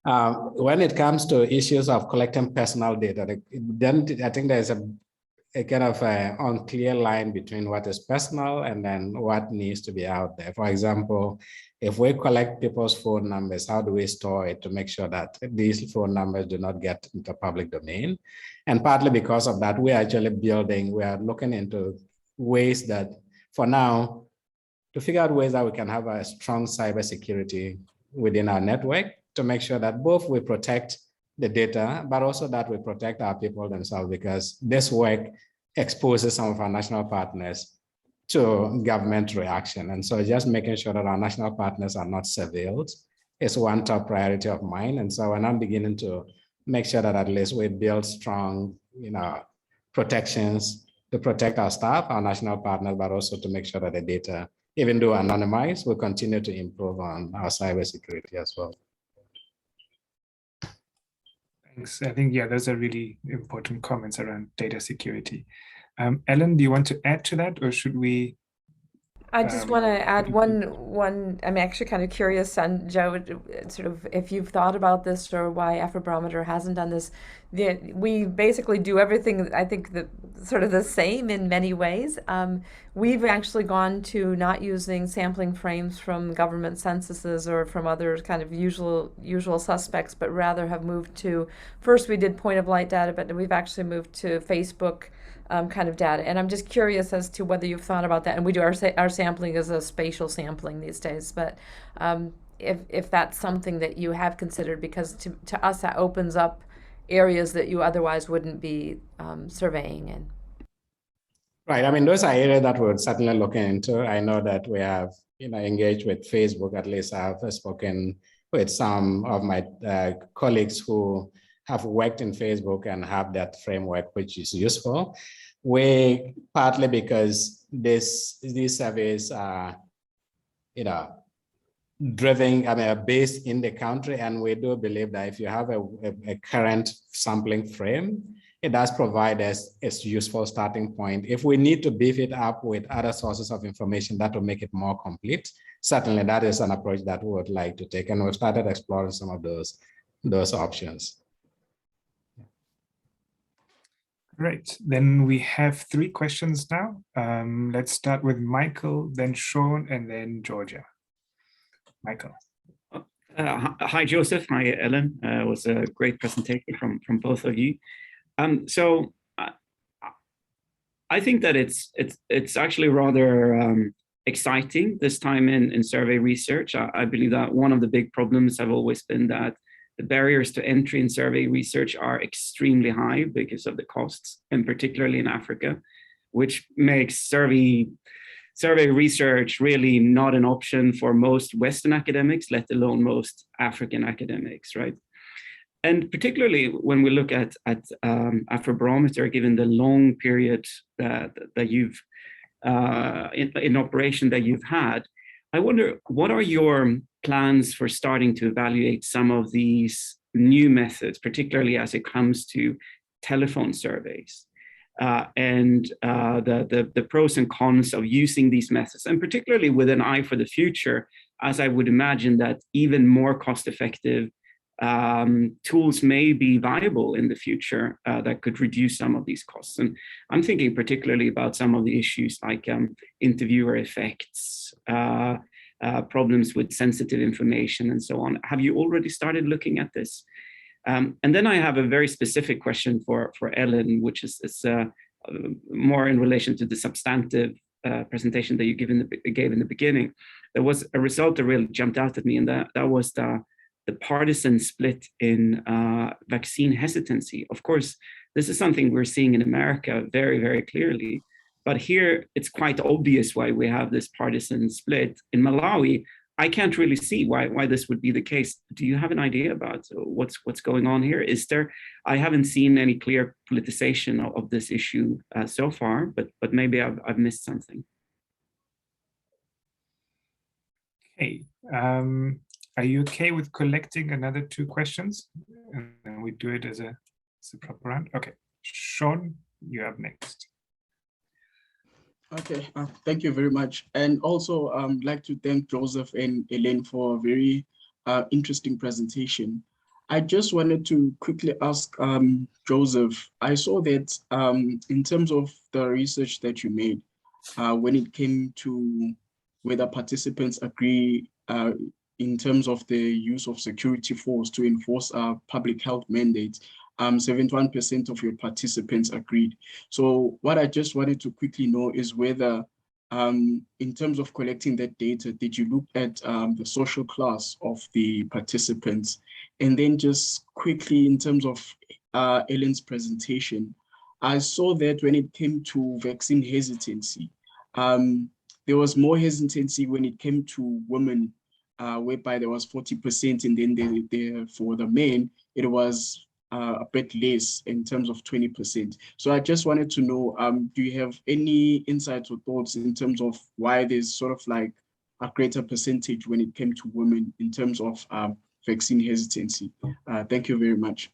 When it comes to issues of collecting personal data, then I think there's a kind of unclear line between what is personal and then what needs to be out there. For example, if we collect people's phone numbers, how do we store it to make sure that these phone numbers do not get into public domain? And partly because of that, we are looking into ways that for now, to figure out ways that we can have a strong cybersecurity within our network to make sure that both we protect the data, but also that we protect our people themselves, because this work exposes some of our national partners to government reaction. And so just making sure that our national partners are not surveilled is one top priority of mine. And so when I'm beginning to make sure that at least we build strong, protections to protect our staff, our national partners, but also to make sure that the data, even though anonymized, will continue to improve on our cybersecurity as well. Thanks. I think, yeah, those are really important comments around data security. Ellen, do you want to add to that, or should we? I just want to add one. I'm actually kind of curious, and Joe, sort of, if you've thought about this or why Afrobarometer hasn't done this. We basically do everything, I think, sort of the same in many ways. We've actually gone to not using sampling frames from government censuses or from other kind of usual suspects, but rather have moved to, first we did point of light data, but we've actually moved to Facebook kind of data. And I'm just curious as to whether you've thought about that. And we do our sampling as a spatial sampling these days, but if that's something that you have considered, because to us that opens up areas that you otherwise wouldn't be surveying in. Right. I mean, those are areas that we're certainly looking into. I know that we have, engaged with Facebook. At least I've spoken with some of my colleagues who have worked in Facebook and have that framework, which is useful. We partly because these surveys are, driven, based in the country, and we do believe that if you have a current sampling frame, it does provide us a useful starting point. If we need to beef it up with other sources of information that will make it more complete, certainly that is an approach that we would like to take, and we've started exploring some of those options. Great. Then we have 3 questions now. Let's start with Michael, then Sean, and then Georgia. Michael. Hi, Joseph. Hi, Ellen. It was a great presentation from both of you. So I think that it's actually rather exciting this time in survey research. I believe that one of the big problems have always been that the barriers to entry in survey research are extremely high because of the costs, and particularly in Africa, which makes survey research really not an option for most Western academics, let alone most African academics, right? And particularly when we look at Afrobarometer, given the long period that you've in operation that you've had, I wonder, what are your plans for starting to evaluate some of these new methods, particularly as it comes to telephone surveys? and the pros and cons of using these methods, and particularly with an eye for the future, as I would imagine that even more cost-effective tools may be viable in the future that could reduce some of these costs. And I'm thinking particularly about some of the issues like interviewer effects, problems with sensitive information, and so on. Have you already started looking at this? And then I have a very specific question for Ellen, which is more in relation to the substantive presentation that you gave in the beginning. There was a result that really jumped out at me, and that was the partisan split in vaccine hesitancy. Of course, this is something we're seeing in America very, very clearly. But here, it's quite obvious why we have this partisan split. In Malawi, I can't really see why this would be the case. Do you have an idea about what's going on here? Is there? I haven't seen any clear politicization of this issue so far, but maybe I've missed something. Okay. Are you okay with collecting another 2 questions? And then we do it as a proper round. Okay, Sean, you're up next. Okay, thank you very much. And also I'd like to thank Joseph and Ellen for a very interesting presentation. I just wanted to quickly ask Joseph, I saw that in terms of the research that you made, when it came to whether participants agree in terms of the use of security force to enforce public health mandates, 71% of your participants agreed. So what I just wanted to quickly know is whether, in terms of collecting that data, did you look at the social class of the participants? And then just quickly, in terms of Ellen's presentation, I saw that when it came to vaccine hesitancy, there was more hesitancy when it came to women, whereby there was 40%, and then for the men, it was a bit less in terms of 20%. So I just wanted to know, do you have any insights or thoughts in terms of why there's sort of like a greater percentage when it came to women in terms of vaccine hesitancy? Thank you very much.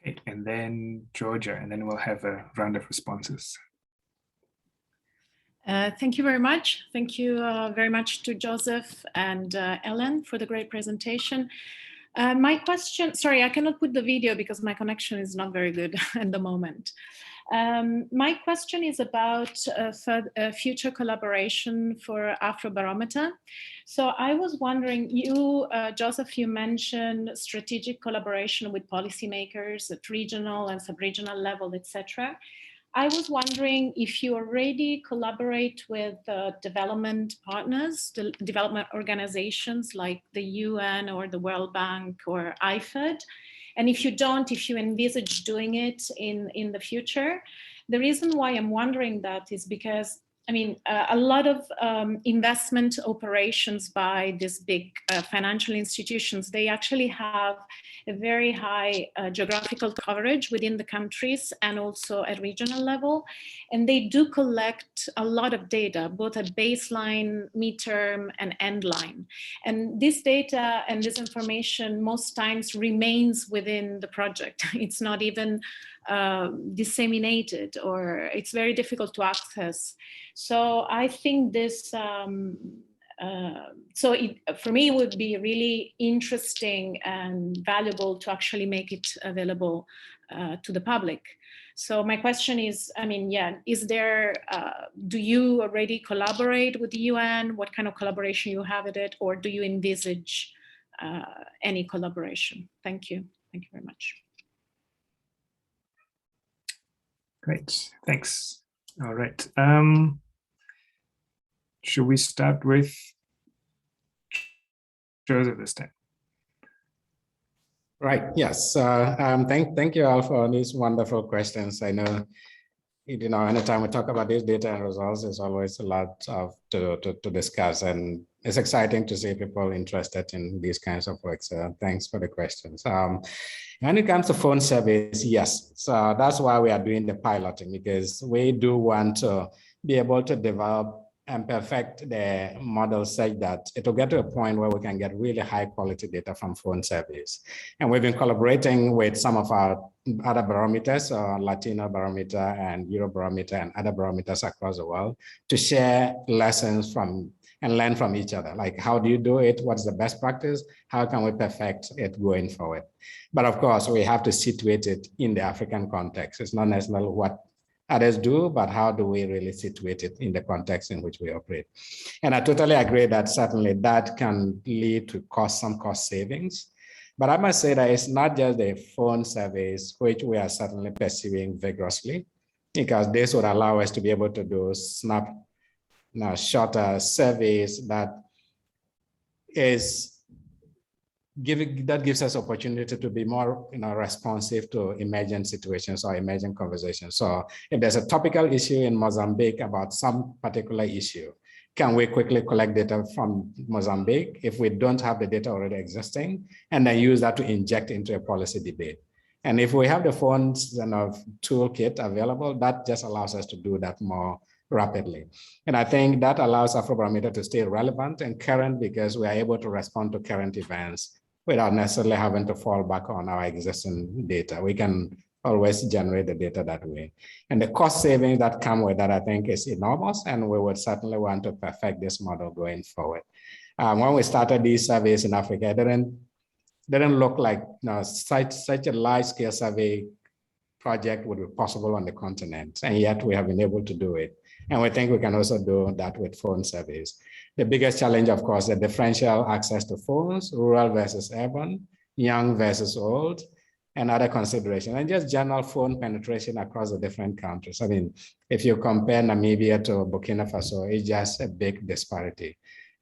Okay, and then Georgia, and then we'll have a round of responses. Thank you very much. Thank you very much to Joseph and Ellen for the great presentation. My question, sorry, I cannot put the video because my connection is not very good at the moment. My question is about future collaboration for Afrobarometer. So I was wondering, you, Joseph, you mentioned strategic collaboration with policymakers at regional and sub-regional level, etc. I was wondering if you already collaborate with development partners, the development organizations like the UN or the World Bank or IFED, and if you don't, if you envisage doing it in the future. The reason why I'm wondering that is because, I mean, a lot of investment operations by these big financial institutions, they actually have a very high geographical coverage within the countries and also at regional level. And they do collect a lot of data, both at baseline, midterm, and end line. And this data and this information most times remains within the project. It's not even disseminated, or it's very difficult to access. So I think this, for me, it would be really interesting and valuable to actually make it available to the public. So my question is, I mean, yeah, is there, do you already collaborate with the UN? What kind of collaboration you have with it, or do you envisage any collaboration? Thank you. Thank you very much. Great, thanks. All right. Should we start with Joseph this time? Right, yes. Thank you all for these wonderful questions. I know, you know, anytime we talk about these data and results, there's always a lot to discuss, and it's exciting to see people interested in these kinds of work. So thanks for the questions. When it comes to phone surveys, yes. So that's why we are doing the piloting, because we do want to be able to develop and perfect the model such that it will get to a point where we can get really high quality data from phone surveys. And we've been collaborating with some of our other barometers, Latino barometer and Eurobarometer and other barometers across the world, to share lessons from and learn from each other. Like, how do you do it? What's the best practice? How can we perfect it going forward? But of course, we have to situate it in the African context. It's not necessarily what others do, but how do we really situate it in the context in which we operate? And I totally agree that certainly that can lead to some cost savings. But I must say that it's not just the phone surveys, which we are certainly pursuing vigorously, because this would allow us to be able to do shorter surveys that gives us opportunity to be more responsive to emergent situations or emergent conversations. So if there's a topical issue in Mozambique about some particular issue, can we quickly collect data from Mozambique if we don't have the data already existing, and then use that to inject into a policy debate? And if we have the phones and a toolkit available, that just allows us to do that more rapidly. And I think that allows Afrobarometer to stay relevant and current, because we are able to respond to current events without necessarily having to fall back on our existing data. We can always generate the data that way. And the cost savings that come with that, I think, is enormous, and we would certainly want to perfect this model going forward. When we started these surveys in Africa, it didn't look like such a large-scale survey project would be possible on the continent, and yet we have been able to do it. And we think we can also do that with phone surveys. The biggest challenge, of course, the differential access to phones, rural versus urban, young versus old, and other considerations, and just general phone penetration across the different countries. I mean, if you compare Namibia to Burkina Faso, it's just a big disparity.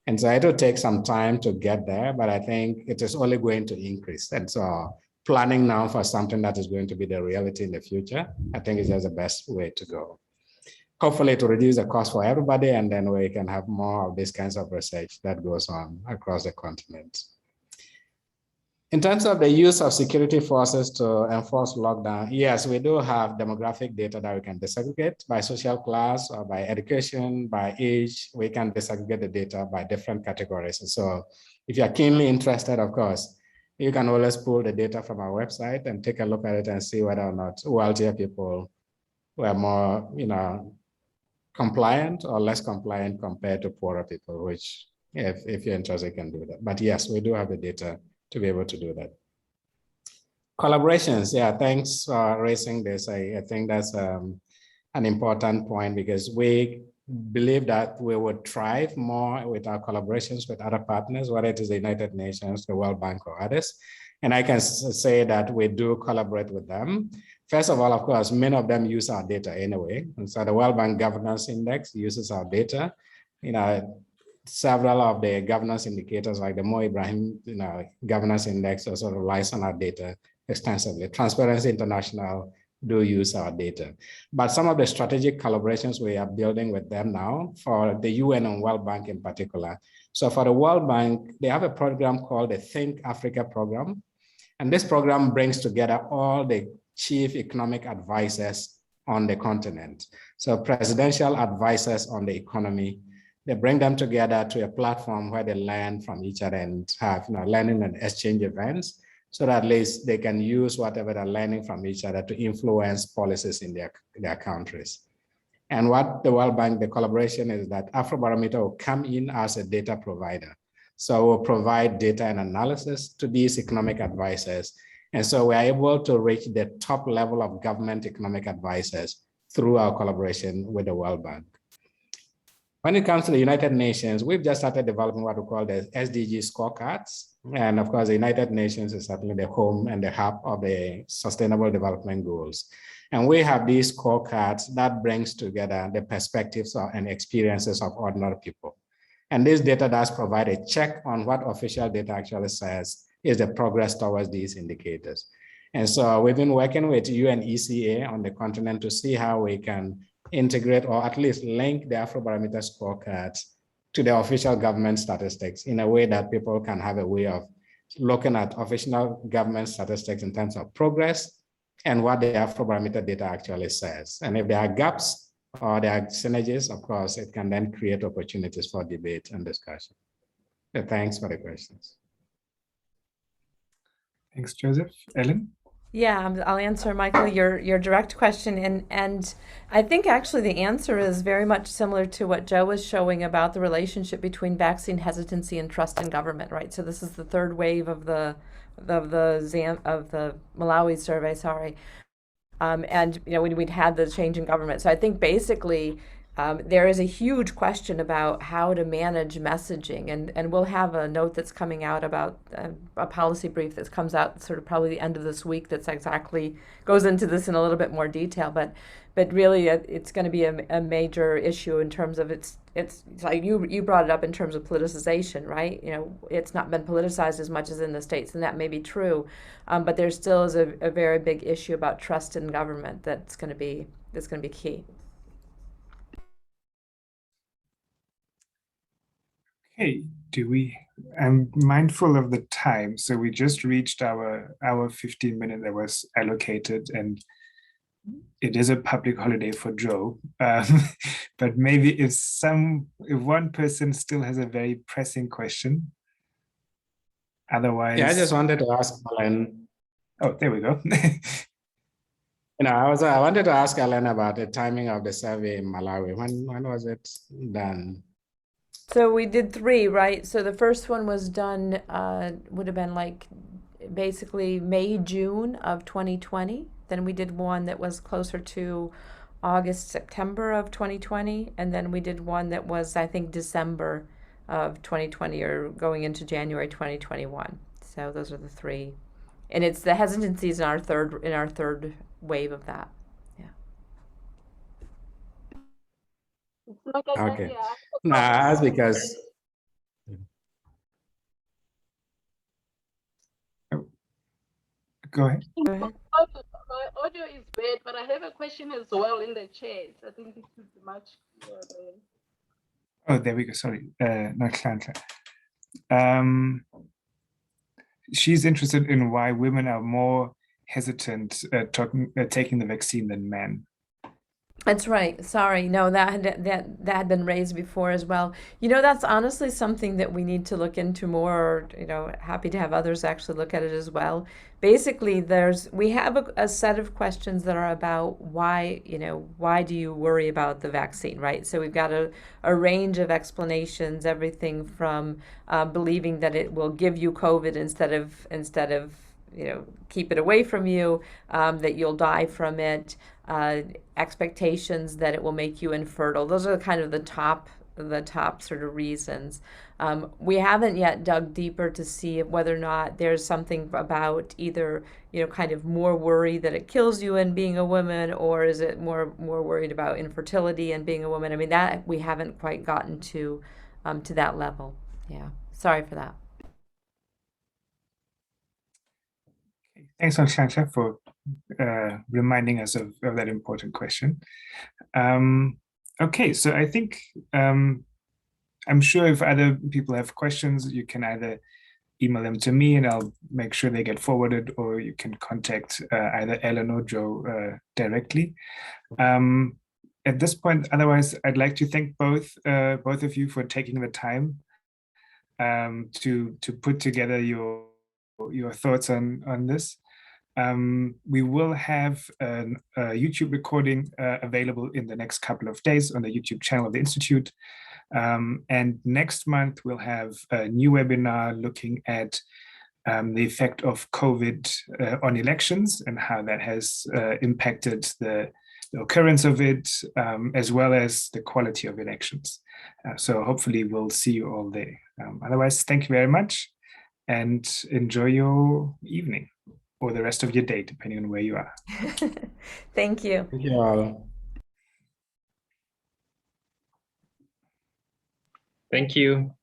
And so it will take some time to get there, but I think it is only going to increase. And so planning now for something that is going to be the reality in the future, I think is just the best way to go. Hopefully to reduce the cost for everybody, and then we can have more of these kinds of research that goes on across the continent. In terms of the use of security forces to enforce lockdown, yes, we do have demographic data that we can disaggregate by social class or by education, by age. We can disaggregate the data by different categories. And so if you're keenly interested, of course, you can always pull the data from our website and take a look at it and see whether or not wealthier people were more, compliant or less compliant compared to poorer people, which if you're interested, you can do that. But yes, we do have the data to be able to do that. Collaborations, yeah, thanks for raising this. I think that's an important point, because we believe that we would thrive more with our collaborations with other partners, whether it is the United Nations, the World Bank, or others. And I can say that we do collaborate with them. First of all, of course, many of them use our data anyway. And so the World Bank Governance Index uses our data. Several of the governance indicators, like the Mo Ibrahim Governance Index, also relies on our data extensively. Transparency International do use our data. But some of the strategic collaborations we are building with them now, for the UN and World Bank in particular. So for the World Bank, they have a program called the Think Africa program. And this program brings together all the chief economic advisors on the continent. So presidential advisors on the economy, they bring them together to a platform where they learn from each other and have learning and exchange events, so that at least they can use whatever they're learning from each other to influence policies in their countries. And what the World Bank, the collaboration is that Afrobarometer will come in as a data provider. So we'll provide data and analysis to these economic advisors. And so we're able to reach the top level of government economic advisors through our collaboration with the World Bank. When it comes to the United Nations, we've just started developing what we call the SDG scorecards. And of course, the United Nations is certainly the home and the hub of the Sustainable Development Goals. And we have these scorecards that brings together the perspectives and experiences of ordinary people. And this data does provide a check on what official data actually says is the progress towards these indicators. And so we've been working with UNECA on the continent to see how we can integrate or at least link the Afrobarometer scorecards to the official government statistics in a way that people can have a way of looking at official government statistics in terms of progress and what the Afrobarometer data actually says. And if there are gaps or there are synergies, of course, it can then create opportunities for debate and discussion. So thanks for the questions. Thanks, Joseph. Ellen? Yeah, I'll answer, Michael, your direct question. And I think actually the answer is very much similar to what Joe was showing about the relationship between vaccine hesitancy and trust in government, right? So this is the third wave of the Malawi survey, sorry. And when we'd had the change in government. So I think basically there is a huge question about how to manage messaging, and we'll have a note that's coming out about a policy brief that comes out sort of probably the end of this week that's exactly goes into this in a little bit more detail. But really it's going to be a major issue in terms of it's like you brought it up in terms of politicization, right? It's not been politicized as much as in the States, and that may be true, but there still is a very big issue about trust in government that's going to be key. Okay, I'm mindful of the time, so we just reached our 15-minute that was allocated, and it is a public holiday for Joe. But maybe if one person still has a very pressing question, otherwise. Yeah, I just wanted to ask Ellen. Oh, there we go. I wanted to ask Ellen about the timing of the survey in Malawi. When was it done? So we did 3, right? So the first one was done, would have been like basically May, June of 2020. Then we did one that was closer to August, September of 2020. And then we did one that was, I think, December of 2020 or going into January 2021. So those are the 3. And it's the hesitancies in our third wave of that. Okay. No, that's because. Go ahead. My audio is bad, but I have a question as well in the chat. I think this is much clearer. Oh, there we go. Sorry, not Clancha. She's interested in why women are more hesitant taking the vaccine than men. That's right. Sorry. No, that had been raised before as well. That's honestly something that we need to look into more. Happy to have others actually look at it as well. Basically, we have a set of questions that are about why do you worry about the vaccine, right? So we've got a range of explanations, everything from believing that it will give you COVID instead of keep it away from you, that you'll die from it, expectations that it will make you infertile. Those are kind of the top sort of reasons. We haven't yet dug deeper to see whether or not there's something about either kind of more worry that it kills you in being a woman, or is it more worried about infertility and being a woman. I mean, that we haven't quite gotten to that level. Yeah, sorry for that. Thanks, Shansha, for reminding us of that important question. Okay, so I think I'm sure if other people have questions, you can either email them to me and I'll make sure they get forwarded, or you can contact either Ellen or Joe directly. At this point, otherwise, I'd like to thank both of you for taking the time to put together your thoughts on this. We will have a YouTube recording available in the next couple of days on the YouTube channel of the Institute. And next month, we'll have a new webinar looking at the effect of COVID on elections and how that has impacted the occurrence of it, as well as the quality of elections. So hopefully we'll see you all there. Otherwise, thank you very much and enjoy your evening or the rest of your day, depending on where you are. Thank you. Thank you all. Thank you.